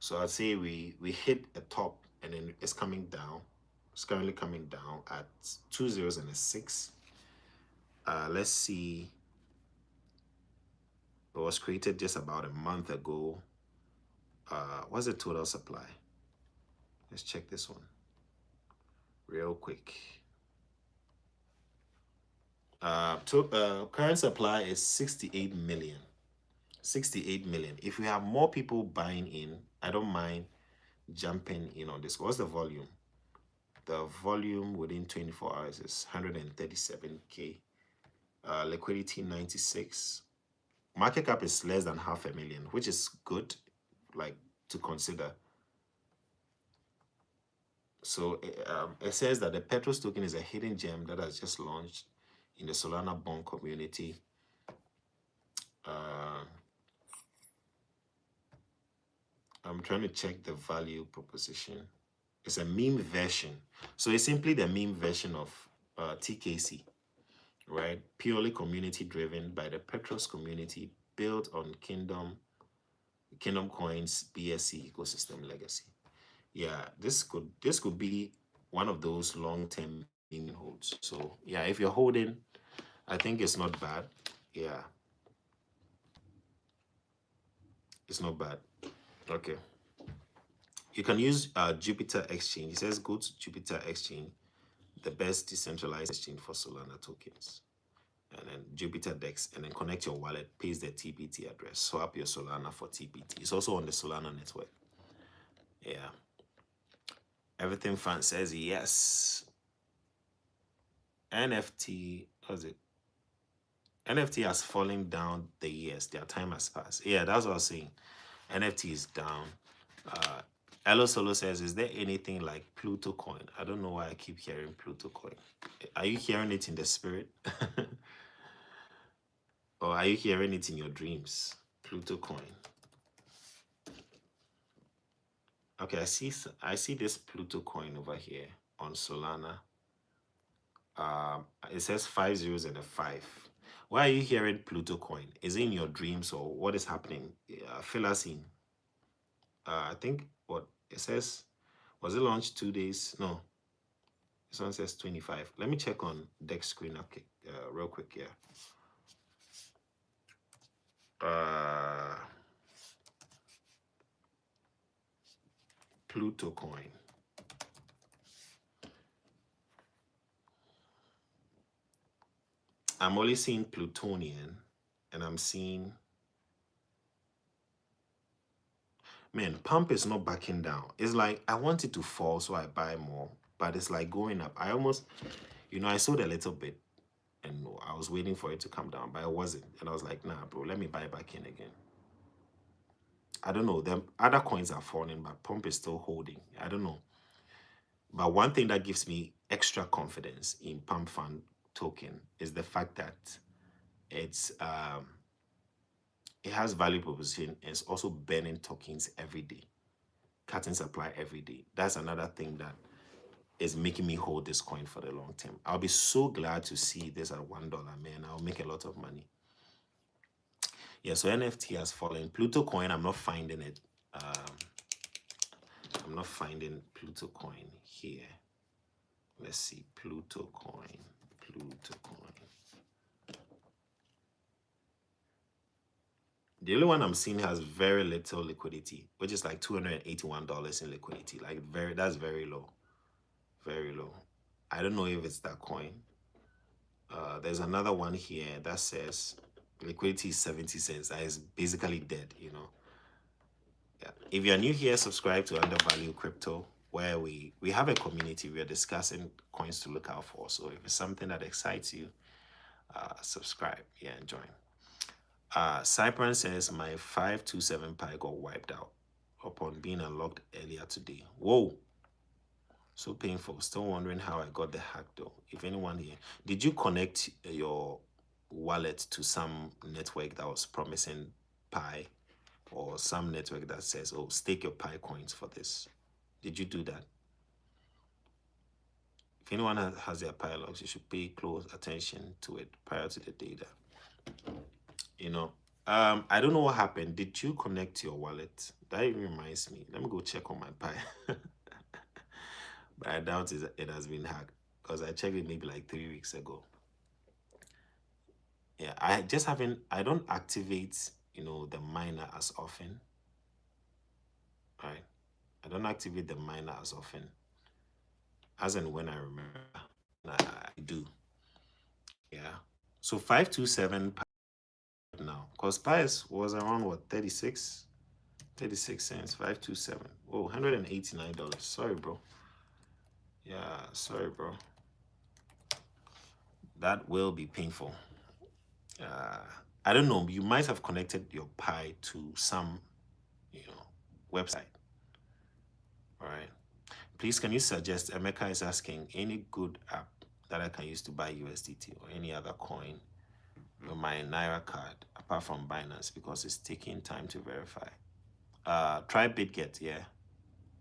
So I'd say we hit a top and then it's coming down. It's currently coming down at 2 zeros and a 6. Let's see. It was created just about a month ago. What's the total supply? Let's check this one real quick. Current supply is 68 million. 68 million. If we have more people buying in, I don't mind jumping in on this. What's the volume? The volume within 24 hours is 137K. Liquidity 96. Market cap is less than 500,000, which is good, like to consider. So it says that the Petros token is a hidden gem that has just launched in the Solana bond community. I'm trying to check the value proposition. It's a meme version. So it's simply the meme version of TKC. right? Purely community driven by the Petros community, built on Kingdom Coins BSC ecosystem legacy. Yeah, this could be one of those long-term meme holds. So yeah, if you're holding, I think it's not bad. Yeah, it's not bad. Okay. You can use Jupiter Exchange. It says go to Jupiter Exchange, the best decentralized exchange for Solana tokens. And then Jupiter Dex, and then connect your wallet, paste the TPT address, swap your Solana for TPT. It's also on the Solana network. Yeah. Everything fan says yes. NFT, what's it? NFT has fallen down the years. Their time has passed. Yeah, that's what I was saying. NFT is down. Elo Solo says, is there anything like Pluto coin? I don't know why I keep hearing Pluto coin. Are you hearing it in the spirit? Or are you hearing it in your dreams? Pluto coin. Okay, I see this Pluto coin over here on Solana. It says 5 zeros and a 5. Why are you hearing Pluto coin? Is it in your dreams or what is happening? Fill us in. I think what it says, was it launched 2 days? No, this one says 25. Let me check on Dex screen up real quick. Yeah. Pluto coin. I'm only seeing Plutonian, and I'm seeing, man, pump is not backing down. It's like I want it to fall so I buy more, but it's like going up. I almost, I sold a little bit and I was waiting for it to come down, but it wasn't. And I was like, nah, bro, let me buy back in again. I don't know. The other coins are falling, but pump is still holding. I don't know. But one thing that gives me extra confidence in pump fund token is the fact that it's it has value proposition and it's also burning tokens every day, cutting supply every day. That's another thing that is making me hold this coin for the long term. I'll be so glad to see this at $1, man. I'll make a lot of money. Yeah, so NFT has fallen. Pluto coin, I'm not finding it. I'm not finding Pluto coin here. Let's see, Pluto coin. The only one I'm seeing has very little liquidity, which is like $281 in liquidity. Like that's very low. Very low. I don't know if it's that coin. There's another one here that says liquidity is 70 cents. That is basically dead, Yeah. If you're new here, subscribe to Undervalue Crypto, where we have a community. We are discussing coins to look out for. So if it's something that excites you, subscribe, and join. Cypern says my 527 Pi got wiped out upon being unlocked earlier today. Whoa. So painful. Still wondering how I got the hack though. If anyone here, did you connect your wallet to some network that was promising Pi, or some network that says, oh, stake your Pi coins for this? Did you do that? If anyone has their Pi logs, you should pay close attention to it prior to the data. I don't know what happened. Did you connect your wallet? That even reminds me. Let me go check on my Pi. But I doubt it has been hacked because I checked it maybe like 3 weeks ago. Yeah, I don't activate, the miner as often. Right? I don't activate the miner as often. As and when I remember, I do. Yeah. So 527 now, because Pi was around what, 36 cents, 527. Oh, $189. Sorry, bro. Yeah, sorry, bro. That will be painful. I don't know. You might have connected your Pi to some, website. All right. Please, can you suggest? Emeka is asking any good app that I can use to buy USDT or any other coin with my Naira card apart from Binance because it's taking time to verify. Try BitGet. Yeah,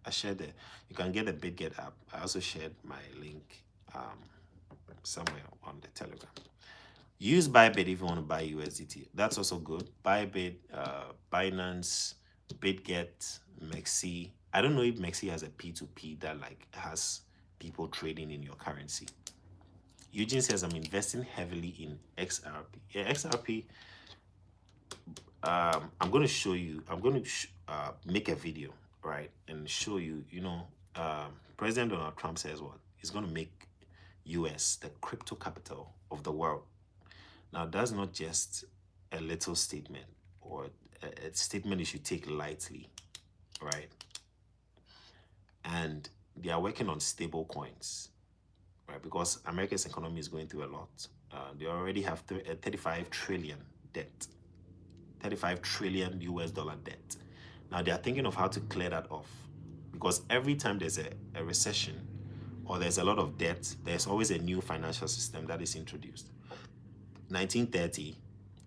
I shared it. You can get the BitGet app. I also shared my link somewhere on the Telegram. Use Bybit if you want to buy USDT. That's also good. Bybit, Binance, BitGet, Mexi. I don't know if Mexi has a P2P that like has people trading in your currency. Eugene says I'm investing heavily in XRP. Yeah, XRP. I'm going to show you. I'm going to make a video, right, and show you. President Donald Trump says what he's going to make US the crypto capital of the world. Now, that's not just a little statement or a statement you should take lightly, right? And they are working on stable coins, right? Because America's economy is going through a lot. They already have 35 trillion debt, 35 trillion US dollar debt. Now, they are thinking of how to clear that off because every time there's a recession or there's a lot of debt, there's always a new financial system that is introduced. 1930,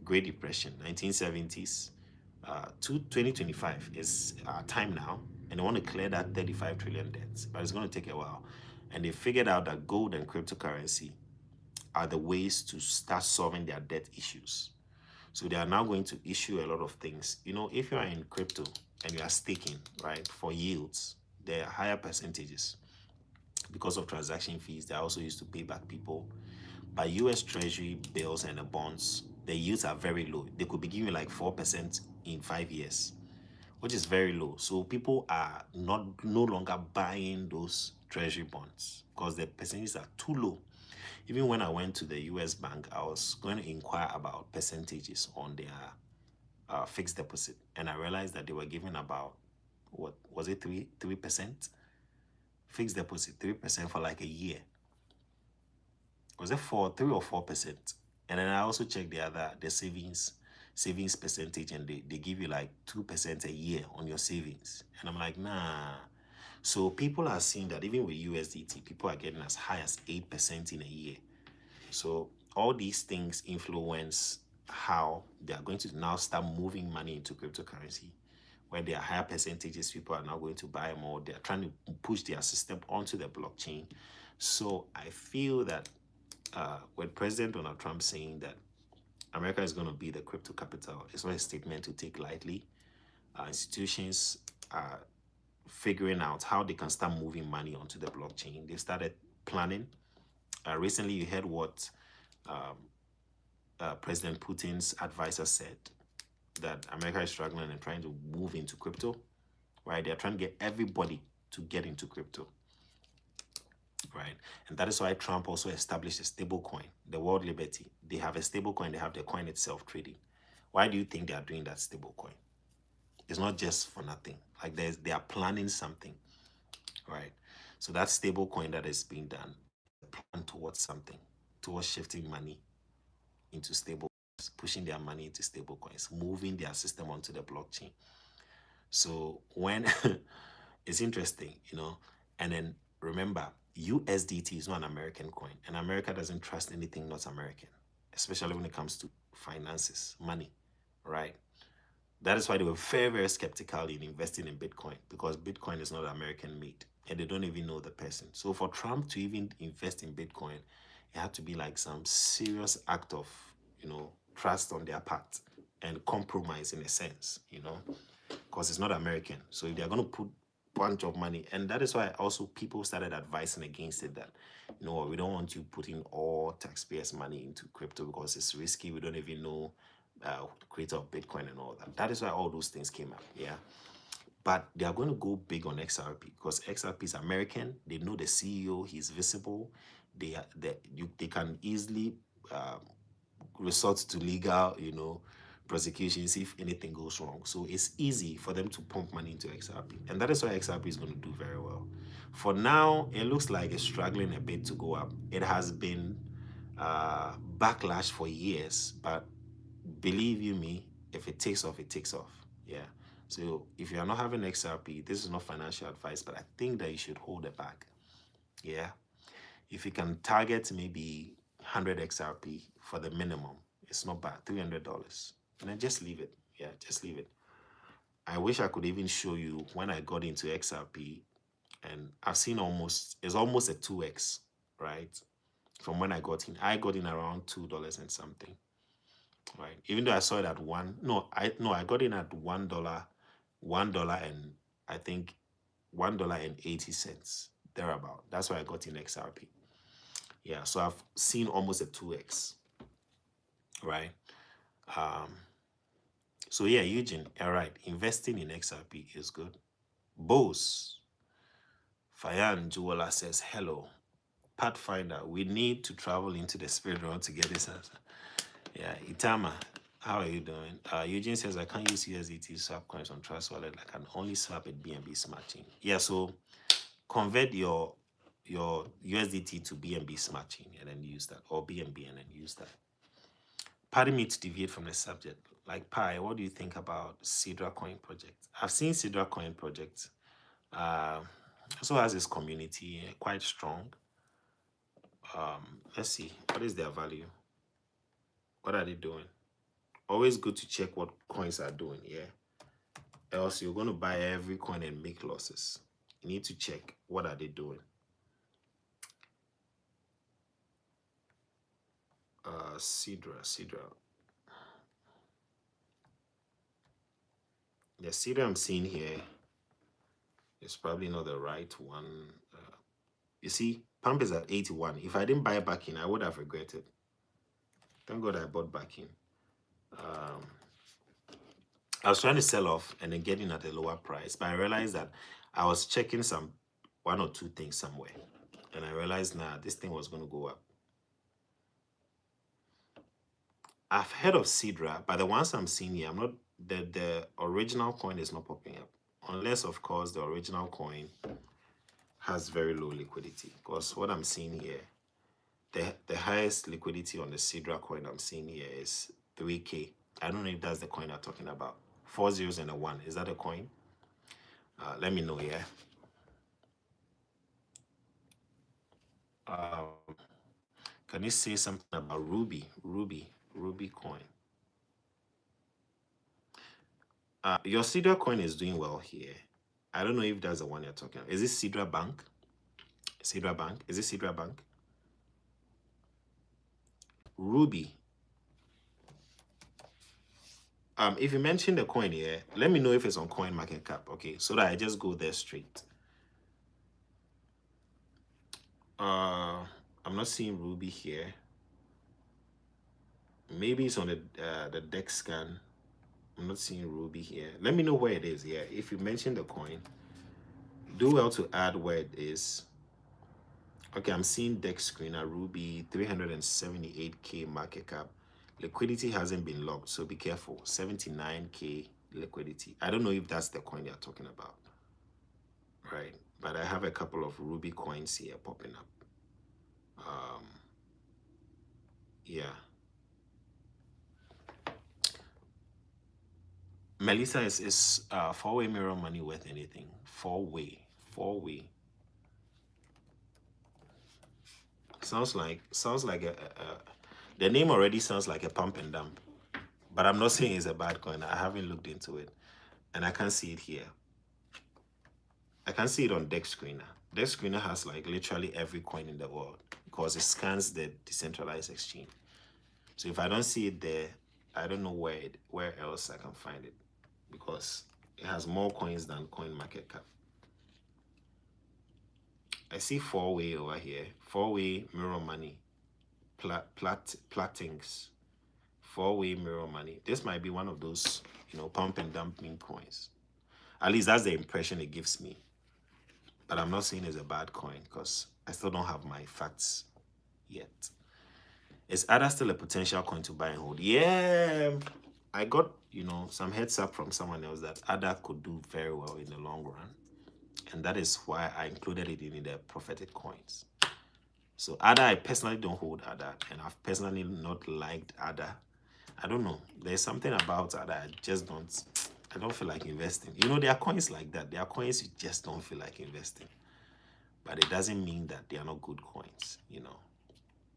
Great Depression, 1970s, to 2025 is our time now, and they want to clear that 35 trillion debts, but it's going to take a while. And they figured out that gold and cryptocurrency are the ways to start solving their debt issues. So they are now going to issue a lot of things. If you are in crypto and you are staking, right, for yields, there are higher percentages because of transaction fees. They are also used to pay back people. By US Treasury bills and the bonds, the yields are very low. They could be giving you like 4% in 5 years, which is very low. So people are no longer buying those treasury bonds because the percentages are too low. Even when I went to the US bank, I was going to inquire about percentages on their fixed deposit, and I realized that they were giving about, what was it, 3% fixed deposit, 3% for like a year. Was it 3 or 4%? And then I also checked the savings percentage, and they give you like 2% a year on your savings. And I'm like, nah. So people are seeing that even with USDT, people are getting as high as 8% in a year. So all these things influence how they are going to now start moving money into cryptocurrency. Where there are higher percentages, people are now going to buy more. They're trying to push their system onto the blockchain. So I feel that with President Donald Trump saying that America is going to be the crypto capital, it's not a statement to take lightly. Institutions are figuring out how they can start moving money onto the blockchain. They've started planning. Recently, you heard what President Putin's advisor said, that America is struggling and trying to move into crypto, right? They're trying to get everybody to get into crypto, right? And that is why Trump also established a stable coin, the World Liberty. They have a stable coin, they have the coin itself trading. Why do you think they are doing that stable coin? It's not just for nothing. Like they are planning something, right? So that stable coin that is being done, plan towards something, towards shifting money into stable, pushing their money into stable coins, moving their system onto the blockchain. So when it's interesting, and then remember, USDT is not an American coin, and America doesn't trust anything not American, especially when it comes to finances, money, right? That is why they were very, very skeptical in investing in Bitcoin, because Bitcoin is not American made and they don't even know the person. So for Trump to even invest in Bitcoin, it had to be like some serious act of, trust on their part and compromise in a sense, because it's not American. So if they're going to put bunch of money, and that is why also people started advising against it, that we don't want you putting all taxpayers' money into crypto because it's risky. We don't even know the creator of Bitcoin and all that. That is why all those things came up. Yeah. But they are going to go big on XRP because XRP is American. They know the CEO, he's visible. They can easily resort to legal, prosecutions if anything goes wrong. So it's easy for them to pump money into XRP. And that is why XRP is going to do very well. For now, it looks like it's struggling a bit to go up. It has been backlash for years, but believe you me, if it takes off, it takes off. Yeah. So if you are not having XRP, this is not financial advice, but I think that you should hold it back. Yeah. If you can target maybe 100 XRP for the minimum, it's not bad, $300. And then just leave it. Yeah, just leave it. I wish I could even show you when I got into XRP, and I've seen it's almost a 2x, right? from when I got in around $2 and something, right? Even though I saw it at I got in at $1 and I think $1.80 thereabout. That's why I got in XRP. Yeah, so I've seen almost a 2x, right? So yeah, Eugene, all right, investing in XRP is good. Bose Fayan Juwala says hello. Pathfinder, we need to travel into the spirit realm to get this answer. Yeah, Itama, how are you doing? Eugene says I can't use USDT swap coins on Trust Wallet. I can only swap at BNB Smart Chain. Yeah, so convert your USDT to BNB Smart Chain and then use that, or BNB and then use that. Pardon me to deviate from the subject. Like Pi, what do you think about Sidra Coin project? I've seen Sidra Coin project. Also has this community quite strong. Let's see, what is their value? What are they doing? Always good to check what coins are doing, yeah. Else you're going to buy every coin and make losses. You need to check what are they doing. Sidra. The Sidra I'm seeing here is probably not the right one. You see, pump is at 81. If I didn't buy back in, I would have regretted. Thank God I bought back in. I was trying to sell off and then get in at a lower price, but I realized that I was checking one or two things somewhere, and I realized this thing was going to go up. I've heard of Sidra, but the ones I'm seeing here, the original coin is not popping up, unless of course the original coin has very low liquidity. Because what I'm seeing here, the highest liquidity on the Sidra coin I'm seeing here is 3K. I don't know if that's the coin I'm talking about. 4 zeros and a 1. Is that a coin? Let me know, yeah. Can you say something about Ruby coin? Your Sidra coin is doing well here. I don't know if that's the one you're talking about. Is this Sidra Bank? Sidra Bank? Is it Sidra Bank? Ruby. If you mention the coin here, let me know if it's on Coin Market Cap, okay? So that I just go there straight. I'm not seeing Ruby here. Maybe it's on the deck scan. I'm not seeing Ruby here. Let me know where it is. Yeah, if you mention the coin, do well to add where it is. Okay, I'm seeing deck screener Ruby 378K market cap. Liquidity hasn't been locked, so be careful. 79K liquidity. I don't know if that's the coin you're talking about, right? But I have a couple of Ruby coins here popping up. Yeah. Melissa, is four-way mirror money worth anything? Four-way. Sounds like the name already sounds like a pump and dump. But I'm not saying it's a bad coin. I haven't looked into it. And I can't see it here. I can see it on Dex Screener. Dex Screener has like literally every coin in the world because it scans the decentralized exchange. So if I don't see it there, I don't know where else I can find it because it has more coins than Coin Market Cap. I see four-way over here. Four-way mirror money. Platings. Four-way mirror money. This might be one of those, pump and dump meme coins. At least that's the impression it gives me. But I'm not saying it's a bad coin because I still don't have my facts yet. Is ADA still a potential coin to buy and hold? Yeah, I got, some heads up from someone else that ADA could do very well in the long run. And that is why I included it in the prophetic coins. So ADA, I personally don't hold ADA, and I've personally not liked ADA. I don't know. There's something about ADA I don't feel like investing. There are coins like that. There are coins you just don't feel like investing. But it doesn't mean that they are not good coins,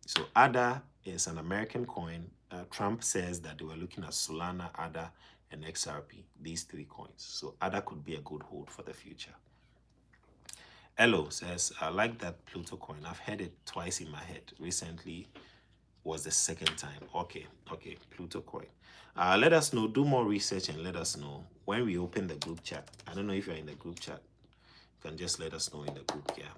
So ADA is an American coin. Trump says that they were looking at Solana, ADA, and XRP, these three coins. So ADA could be a good hold for the future. Elo says, I like that Pluto coin. I've heard it twice in my head. Recently was the second time. Okay, Pluto coin. Let us know, do more research and let us know when we open the group chat. I don't know if you're in the group chat. You can just let us know in the group, yeah.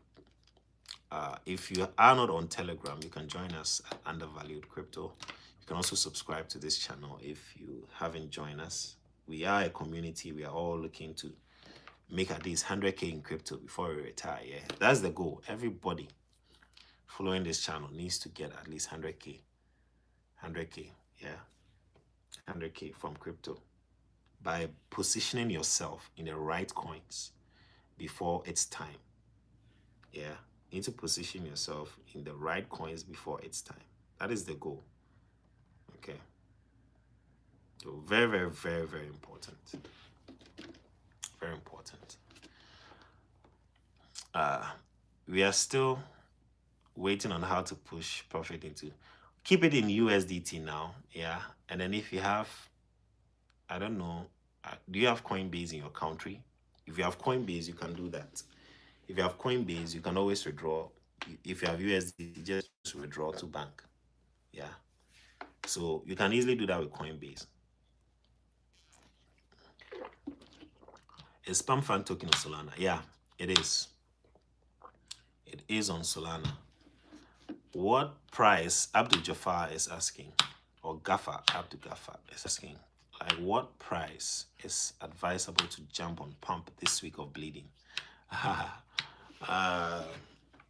If you are not on Telegram, you can join us at Undervalued Crypto. You can also subscribe to this channel if you haven't joined us. We are a community. We are all looking to make at least 100K in crypto before we retire. Yeah, that's the goal. Everybody following this channel needs to get at least 100K. 100K, yeah. 100K from crypto by positioning yourself in the right coins before it's time. Yeah, you need to position yourself in the right coins before it's time. That is the goal. Okay. So very, very, very, very important. Very important. We are still waiting on how to push profit into. Keep it in USDT now, yeah. And then if you have, I don't know, do you have Coinbase in your country? If you have Coinbase, you can do that. If you have Coinbase, you can always withdraw. If you have USDT, just withdraw to bank. Yeah. So you can easily do that with Coinbase. Is Spam Fan token on Solana? Yeah, it is. It is on Solana. What price Abdul Jafar is asking, or Abdul Gafar is asking, like what price is advisable to jump on pump this week of bleeding?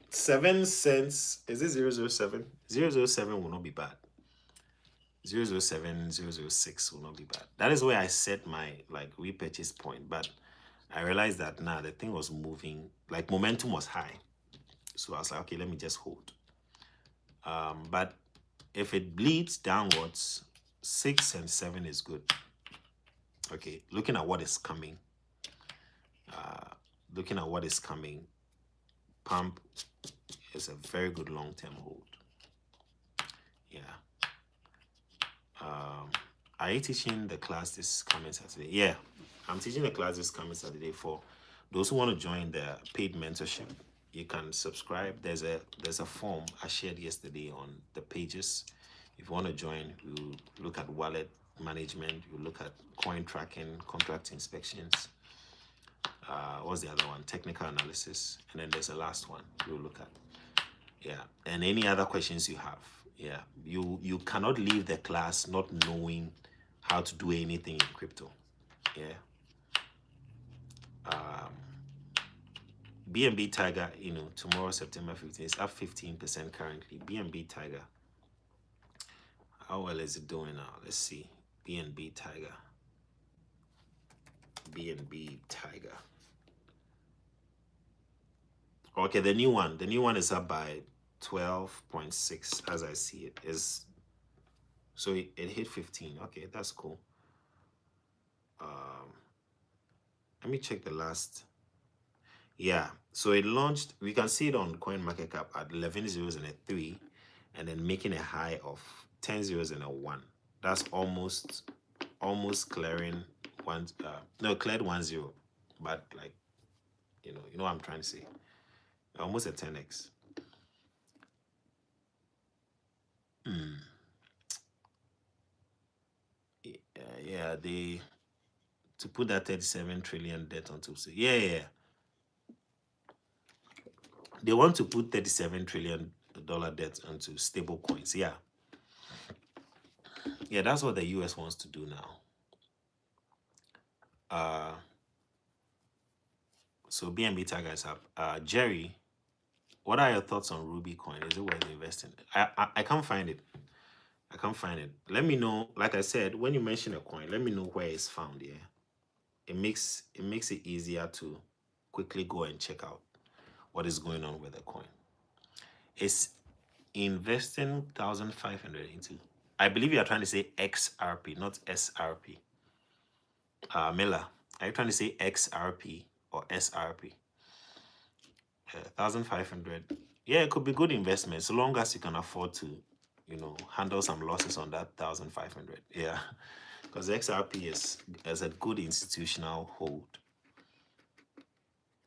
7 cents. Is it 007? 007 will not be bad. 007, 006 will not be bad. That is where I set my like repurchase point, but I realized that now the thing was moving, like momentum was high. So I was like, okay, let me just hold. But if it bleeds downwards, 6 and 7 is good. Okay, looking at what is coming. Pump is a very good long-term hold. Yeah. Are you teaching the class this coming Saturday? Yeah, I'm teaching the class this coming Saturday. For those who want to join the paid mentorship, you can subscribe. There's a form I shared yesterday on the pages. If you want to join, you look at wallet management, you look at coin tracking, contract inspections. What's the other one? Technical analysis. And then there's a last one you'll look at. Yeah. And any other questions you have. Yeah. You cannot leave the class not knowing how to do anything in crypto. Yeah. BNB Tiger, tomorrow, September 15th, is up 15% currently. BNB Tiger. How well is it doing now? Let's see. BNB Tiger. BNB Tiger. Okay, the new one is up by 12.6 as I see it. So it hit 15. Okay, that's cool. Let me check the last. Yeah, so it launched. We can see it on CoinMarketCap at 11 zeros and a 3, and then making a high of 10 zeros and a 1. That's almost clearing one. Cleared 1-0, but like, you know what I'm trying to say. Almost a 10x. Yeah, to put that 37 trillion debt on top. Yeah. They want to put $37 trillion debt onto stable coins. Yeah. Yeah, that's what the US wants to do now. So BNB Tiger is up. Jerry, what are your thoughts on Ruby coin? Is it worth investing? I can't find it. I can't find it. Let me know. Like I said, when you mention a coin, let me know where it's found. Yeah, it makes it easier to quickly go and check out what is going on with the coin. It's investing 1,500 into. I believe you are trying to say XRP, not SRP. Miller, are you trying to say XRP or SRP? 1,500. Yeah, it could be good investment so long as you can afford to, handle some losses on that 1,500. Yeah, because XRP is a good institutional hold.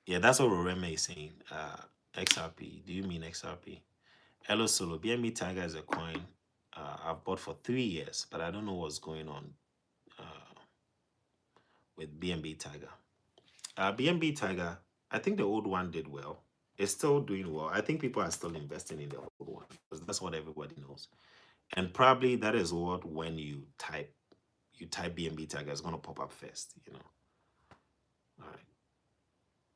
Yeah, that's what Roreme is saying. XRP. Do you mean XRP? Hello Solo. BNB Tiger is a coin I've bought for 3 years, but I don't know what's going on with BNB Tiger. BNB Tiger, I think the old one did well. It's still doing well. I think people are still investing in the old one because that's what everybody knows. And probably that is what when you type BNB Tiger, it's gonna pop up first, you know. All right.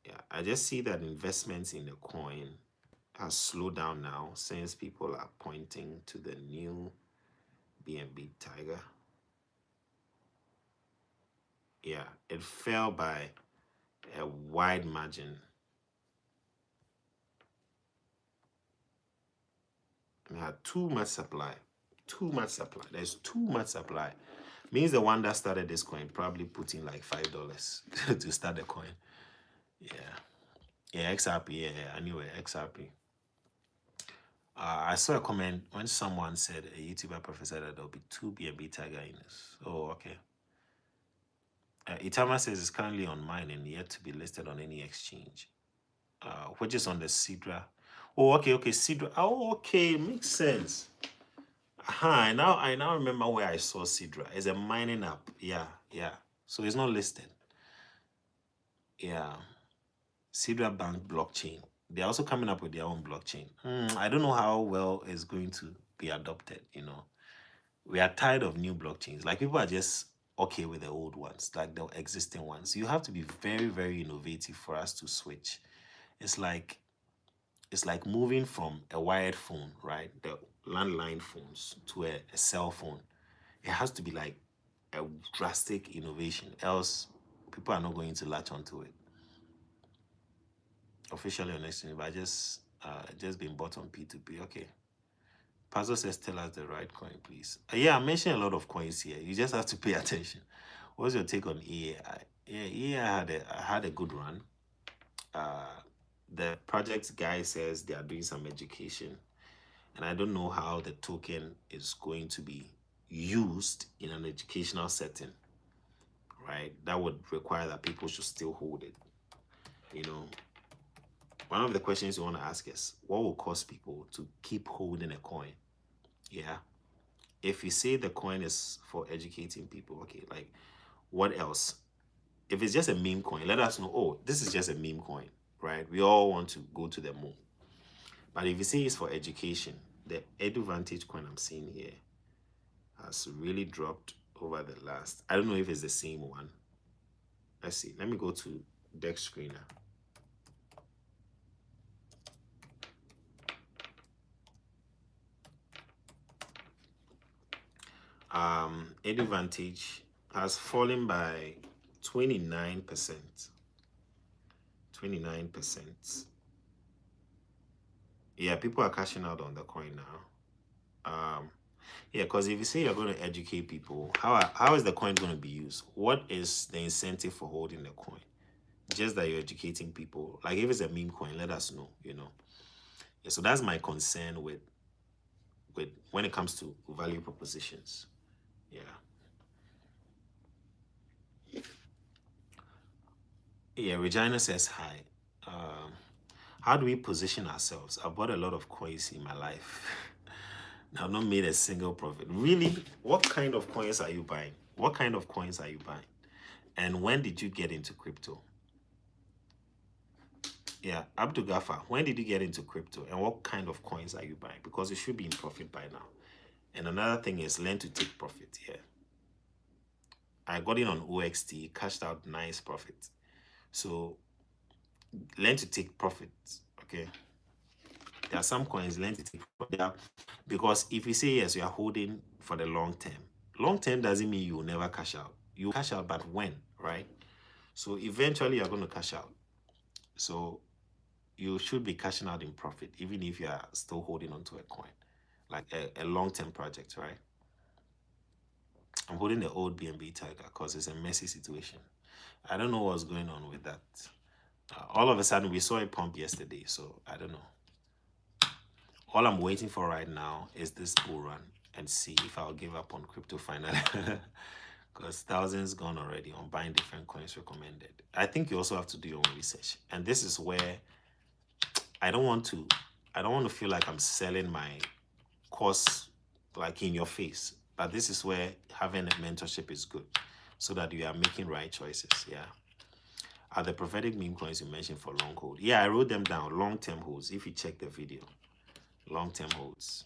Yeah, I just see that investments in the coin has slowed down now since people are pointing to the new BNB Tiger. Yeah, it fell by a wide margin. We had too much supply. Too much supply. There's too much supply. Means the one that started this coin probably put in like $5 to start the coin. Yeah. Yeah, XRP. Yeah, anyway, XRP. I saw a comment when someone said, a YouTuber professor, that there'll be 2 BNB Tiger in this. Oh, okay. Itama says it's currently on mine and yet to be listed on any exchange, which is on the Sidra. Oh, okay, Sidra. Oh, okay, makes sense. I now remember where I saw Sidra. It's a mining app. Yeah. So it's not listed. Yeah. Sidra Bank blockchain. They're also coming up with their own blockchain. I don't know how well it's going to be adopted, you know. We are tired of new blockchains. Like people are just okay with the old ones, like the existing ones. You have to be very, very innovative for us to switch. It's like moving from a wired phone, right? The landline phones to a cell phone. It has to be like a drastic innovation, else people are not going to latch onto it. Officially on exchange, but I just been bought on P2P. Okay. Pastor says, tell us the right coin, please. Yeah, I'm mentioning a lot of coins here. You just have to pay attention. What's your take on EAI? Yeah, EAI had a good run. The project guy says they are doing some education, and I don't know how the token is going to be used in an educational setting, right? That would require that people should still hold it. You know, one of the questions you want to ask is, what will cause people to keep holding a coin? Yeah. If you say the coin is for educating people, okay, like what else? If it's just a meme coin, let us know, oh, this is just a meme coin, right? We all want to go to the moon. But if you say it's for education, the EduVantage coin I'm seeing here has really dropped over the last. I don't know if it's the same one. Let's see. Let me go to Dex Screener. EduVantage has fallen by 29%. 29%. Yeah, people are cashing out on the coin now. Yeah, because if you say you're going to educate people, how is the coin going to be used? What is the incentive for holding the coin? Just that you're educating people. Like if it's a meme coin, let us know, you know. Yeah, so that's my concern with when it comes to value propositions. Yeah. Yeah, Regina says hi. How do we position ourselves? I bought a lot of coins in my life. I've not made a single profit. Really? What kind of coins are you buying? What kind of coins are you buying? And when did you get into crypto? Yeah, Abdul Gafar, when did you get into crypto? And what kind of coins are you buying? Because you should be in profit by now. And another thing is learn to take profit. Yeah. I got in on OXT, cashed out nice profit. So learn to take profits. Okay. There are some coins learn to take profit. Because if you say yes, you are holding for the long term. Long term doesn't mean you will never cash out. You cash out, but when, right? So eventually you're going to cash out. So you should be cashing out in profit, even if you are still holding onto a coin, like a long-term project, right? I'm holding the old BNB Tiger because it's a messy situation. I don't know what's going on with that. All of a sudden, we saw a pump yesterday, so I don't know. All I'm waiting for right now is this bull run and see if I'll give up on crypto finally. Because because thousands gone already on buying different coins recommended. I think you also have to do your own research, and this is where I don't want to feel like I'm selling my course like in your face. But this is where having a mentorship is good, so that you are making right choices. Yeah. Are the prophetic meme coins you mentioned for long hold? Yeah, I wrote them down. Long-term holds. If you check the video, long-term holds.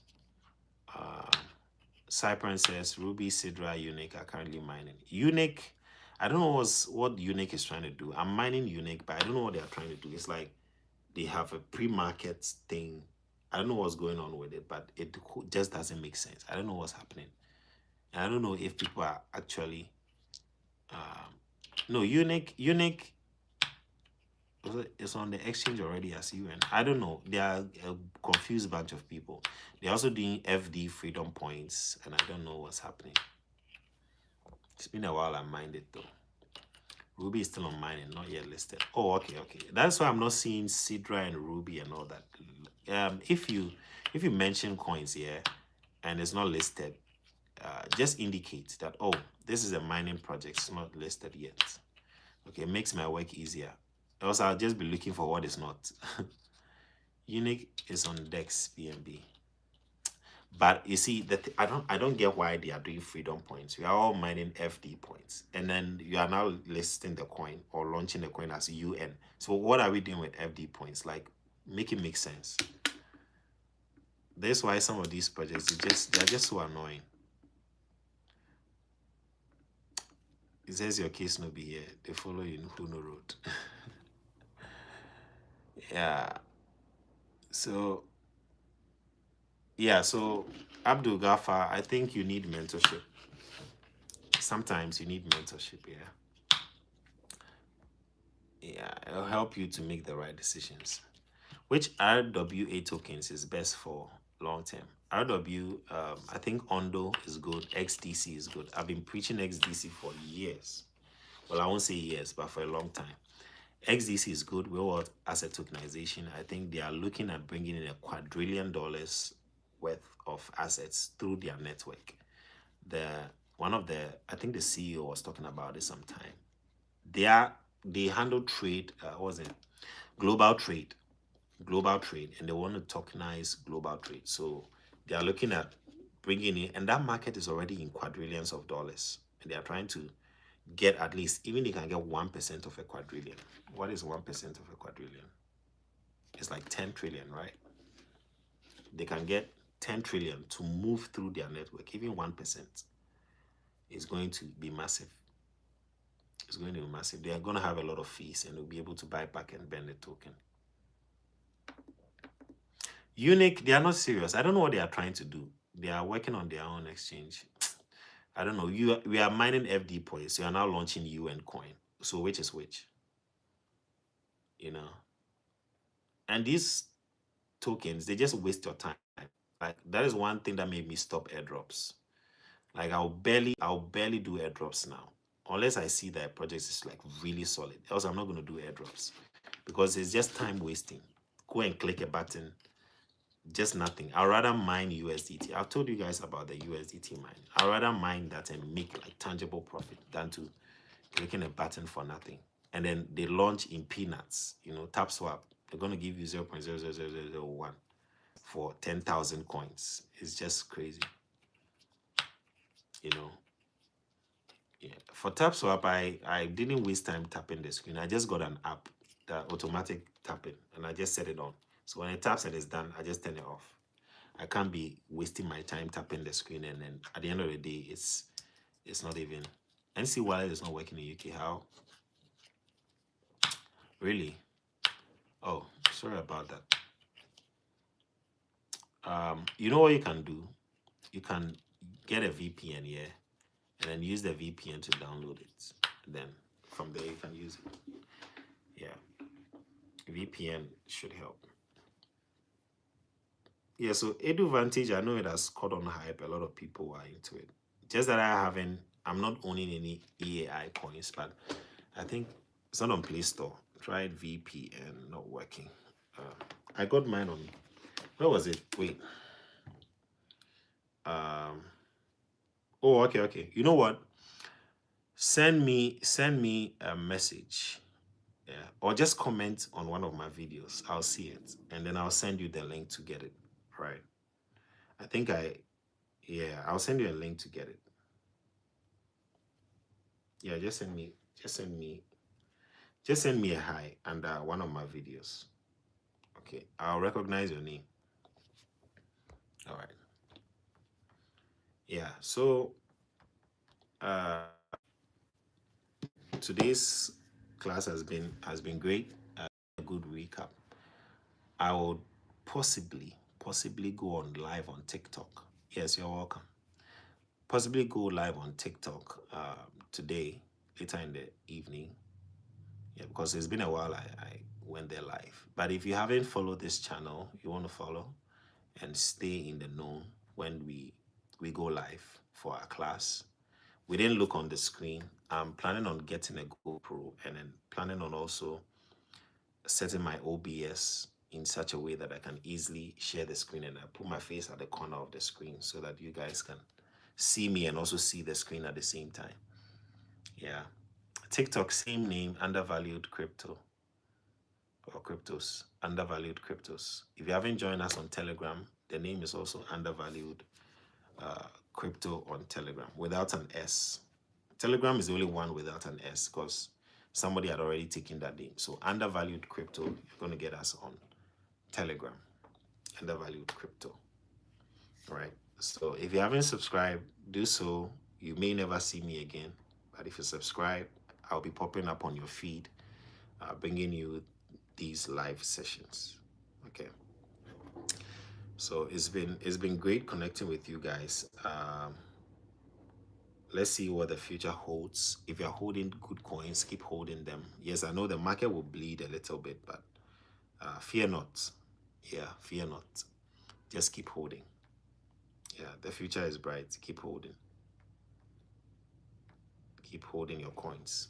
Cypern says Ruby, Sidra, Unique are currently mining. Unique, I don't know what Unique is trying to do. I'm mining Unique, but I don't know what they are trying to do. It's like they have a pre-market thing. I don't know what's going on with it, but it just doesn't make sense. I don't know what's happening. And I don't know if people are actually no, Unique it's on the exchange already as UN. I don't know. They are a confused bunch of people. They're also doing FD freedom points, and I don't know what's happening. It's been a while I mined it though. Ruby is still on mining, not yet listed. Oh, okay. That's why I'm not seeing Sidra and Ruby and all that. If you mention coins here and it's not listed, just indicate that, oh, this is a mining project. It's not listed yet. Okay, it makes my work easier. Else I'll just be looking for what is not. Unique is on Dex BNB. But you see that I don't get why they are doing freedom points. We are all mining FD points, and then you are now listing the coin or launching the coin as UN. So what are we doing with FD points? Like, make it make sense. That's why some of these projects they're just so annoying. It says your case no be here. They follow you in Kuno Road. Yeah. So Abdul Ghaffar, I think you need mentorship. Sometimes you need mentorship, yeah. Yeah, it'll help you to make the right decisions. Which RWA tokens is best for long term? RW, I think Ondo is good, XDC is good. I've been preaching XDC for years. Well, I won't say years, but for a long time. XDC is good. Real world asset tokenization. I think they are looking at bringing in $1 quadrillion worth of assets through their network. I think the CEO was talking about it sometime. They handle trade. What was it? Global trade, and they want to tokenize global trade. So they are looking at bringing in, and that market is already in quadrillions of dollars, and they are trying to get at least, even they can get 1% of a quadrillion. What is 1% of a quadrillion? It's like 10 trillion, right? They can get 10 trillion to move through their network. Even 1% is going to be massive. It's going to be massive. They are going to have a lot of fees, and they'll be able to buy back and bend the token. Unique, they are not serious. I don't know what they are trying to do. They are working on their own exchange. I don't know. We are mining FD points. You are now launching UN coin. So which is which? You know? And these tokens, they just waste your time. Like, that is one thing that made me stop airdrops. Like, I'll barely do airdrops now, unless I see that a project is like really solid. Else I'm not going to do airdrops, because it's just time wasting. Go and click a button, just nothing. I'd rather mine USDT. I've told you guys about the USDT mine. I'd rather mine that and make like tangible profit than to clicking a button for nothing. And then they launch in peanuts. You know, tap swap. They're going to give you 0.00001 for 10,000 coins. It's just crazy. You know. Yeah. For tap swap, I didn't waste time tapping the screen. I just got an app, the automatic tapping, and I just set it on. So when it taps and it's done, I just turn it off. I can't be wasting my time tapping the screen, and then at the end of the day, it's not even. NC Wallet is not working in UK. How? Really? Oh, sorry about that. You know what you can do? You can get a VPN here, and then use the VPN to download it. Then from there you can use it. Yeah, VPN should help. Yeah, so EduVantage, I know it has caught on hype. A lot of people are into it. Just that I'm not owning any EAI coins, but I think it's not on Play Store. Tried VPN, not working. I got mine on, where was it? Wait. Oh, okay. You know what? send me a message, yeah, or just comment on one of my videos. I'll see it, and then I'll send you the link to get it. Right? I think yeah, I'll send you a link to get it. Yeah, just send me a hi under one of my videos. Okay, I'll recognize your name. All right. Yeah. So today's class has been great. A good recap. I would possibly go on live on TikTok. Yes, you're welcome. Possibly go live on TikTok today, later in the evening. Yeah, because it's been a while I went there live. But if you haven't followed this channel, you want to follow and stay in the know when we go live for our class. We didn't look on the screen. I'm planning on getting a GoPro and then planning on also setting my OBS in such a way that I can easily share the screen, and I put my face at the corner of the screen so that you guys can see me and also see the screen at the same time. Yeah. TikTok, same name, undervalued crypto or cryptos, undervalued cryptos. If you haven't joined us on Telegram, the name is also undervalued crypto on Telegram without an S. Telegram is the only one without an S because somebody had already taken that name. So undervalued crypto, you're going to get us on Telegram. Undervalued crypto. All right. So if you haven't subscribed, do so. You may never see me again, but if you subscribe, I'll be popping up on your feed, bringing you these live sessions. Okay. So it's been great connecting with you guys. Let's see what the future holds. If you're holding good coins, keep holding them. Yes, I know the market will bleed a little bit, but fear not. Yeah, fear not. Just keep holding. Yeah, the future is bright. Keep holding. Keep holding your coins.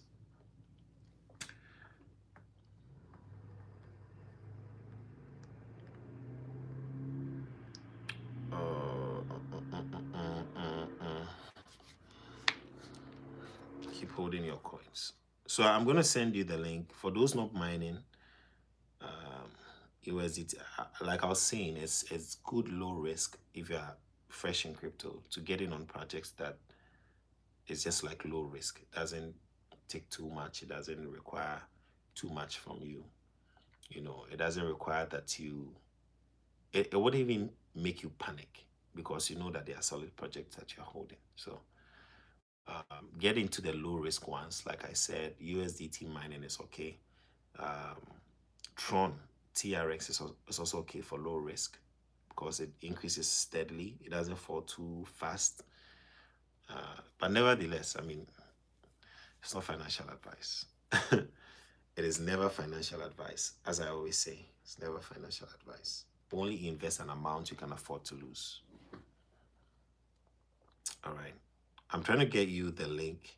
Keep holding your coins. So I'm going to send you the link. For those not mining USDT, like I was saying, it's good low risk if you're fresh in crypto to get in on projects that is just like low risk. It doesn't take too much. It doesn't require too much from you. You know, it doesn't require that it wouldn't even make you panic because you know that they are solid projects that you're holding. So get into the low risk ones. Like I said, USDT mining is okay. Tron, TRX is also okay for low risk because it increases steadily. It doesn't fall too fast. But nevertheless, I mean, it's not financial advice. It is never financial advice. As I always say, it's never financial advice. Only invest an amount you can afford to lose. All right. I'm trying to get you the link.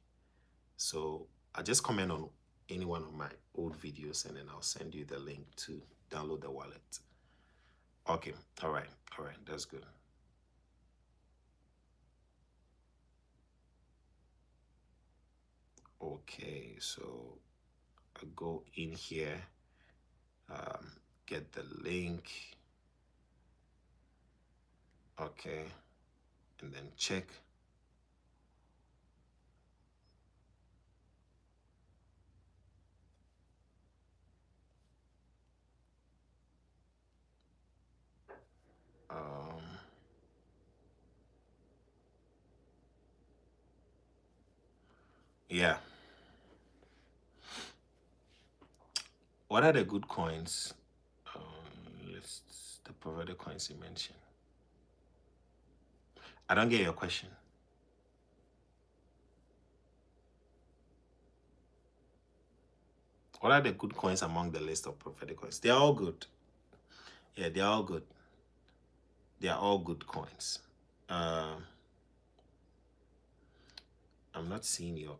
So I just comment on any one of my old videos and then I'll send you the link to download the wallet. Okay. All right. All right. That's good. Okay. So I go in here, get the link. Okay. And then check. Yeah. What are the good coins? The provided coins you mentioned. I don't get your question. What are the good coins among the list of prophetic coins? They're all good. Yeah, they're all good. They are all good coins. I'm not seeing your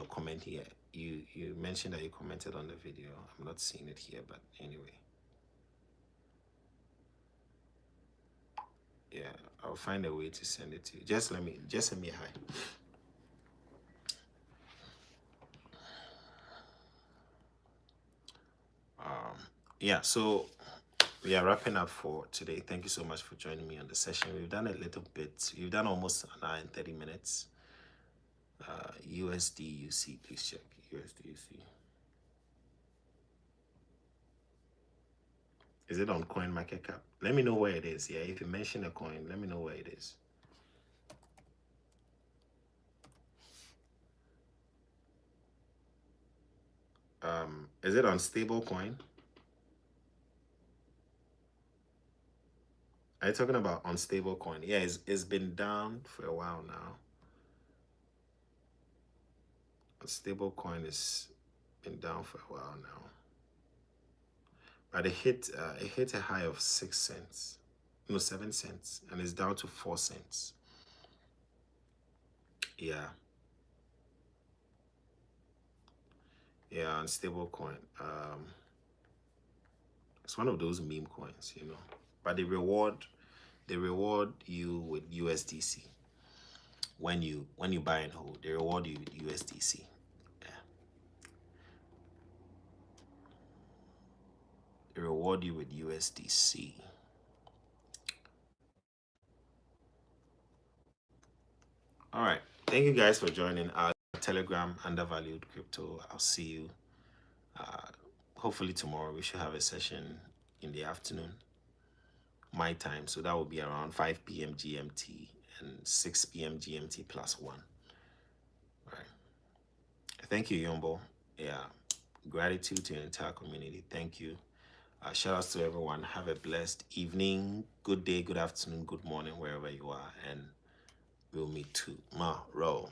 comment here. You mentioned that you commented on the video. I'm not seeing it here, but anyway. Yeah, I'll find a way to send it to you. Just send me a hi. yeah, so we are wrapping up for today. Thank you so much for joining me on the session. We've done a little bit. We've done almost an hour and 30 minutes. USD UC, please check. USD UC. Is it on coin market cap? Let me know where it is. Yeah, if you mention a coin, let me know where it is. Is it on stable coin? Are you talking about unstable coin? Yeah, it's been down for a while now. Unstable coin has been down for a while now. But it hit a high of 6 cents. No, 7 cents. And it's down to 4 cents. Yeah. Yeah, unstable coin. It's one of those meme coins, you know. But they reward you with USDC. When you buy and hold, they reward you with USDC. Yeah. They reward you with USDC. All right. Thank you guys for joining our Telegram Undervalued Crypto. I'll see you. Hopefully tomorrow we should have a session in the afternoon, my time. So that will be around 5 p.m. GMT and 6 p.m. GMT +1. All right. Thank you, Yombo. Yeah. Gratitude to the entire community. Thank you. Shout outs to everyone. Have a blessed evening, good day, good afternoon, good morning, wherever you are. And we'll meet tomorrow.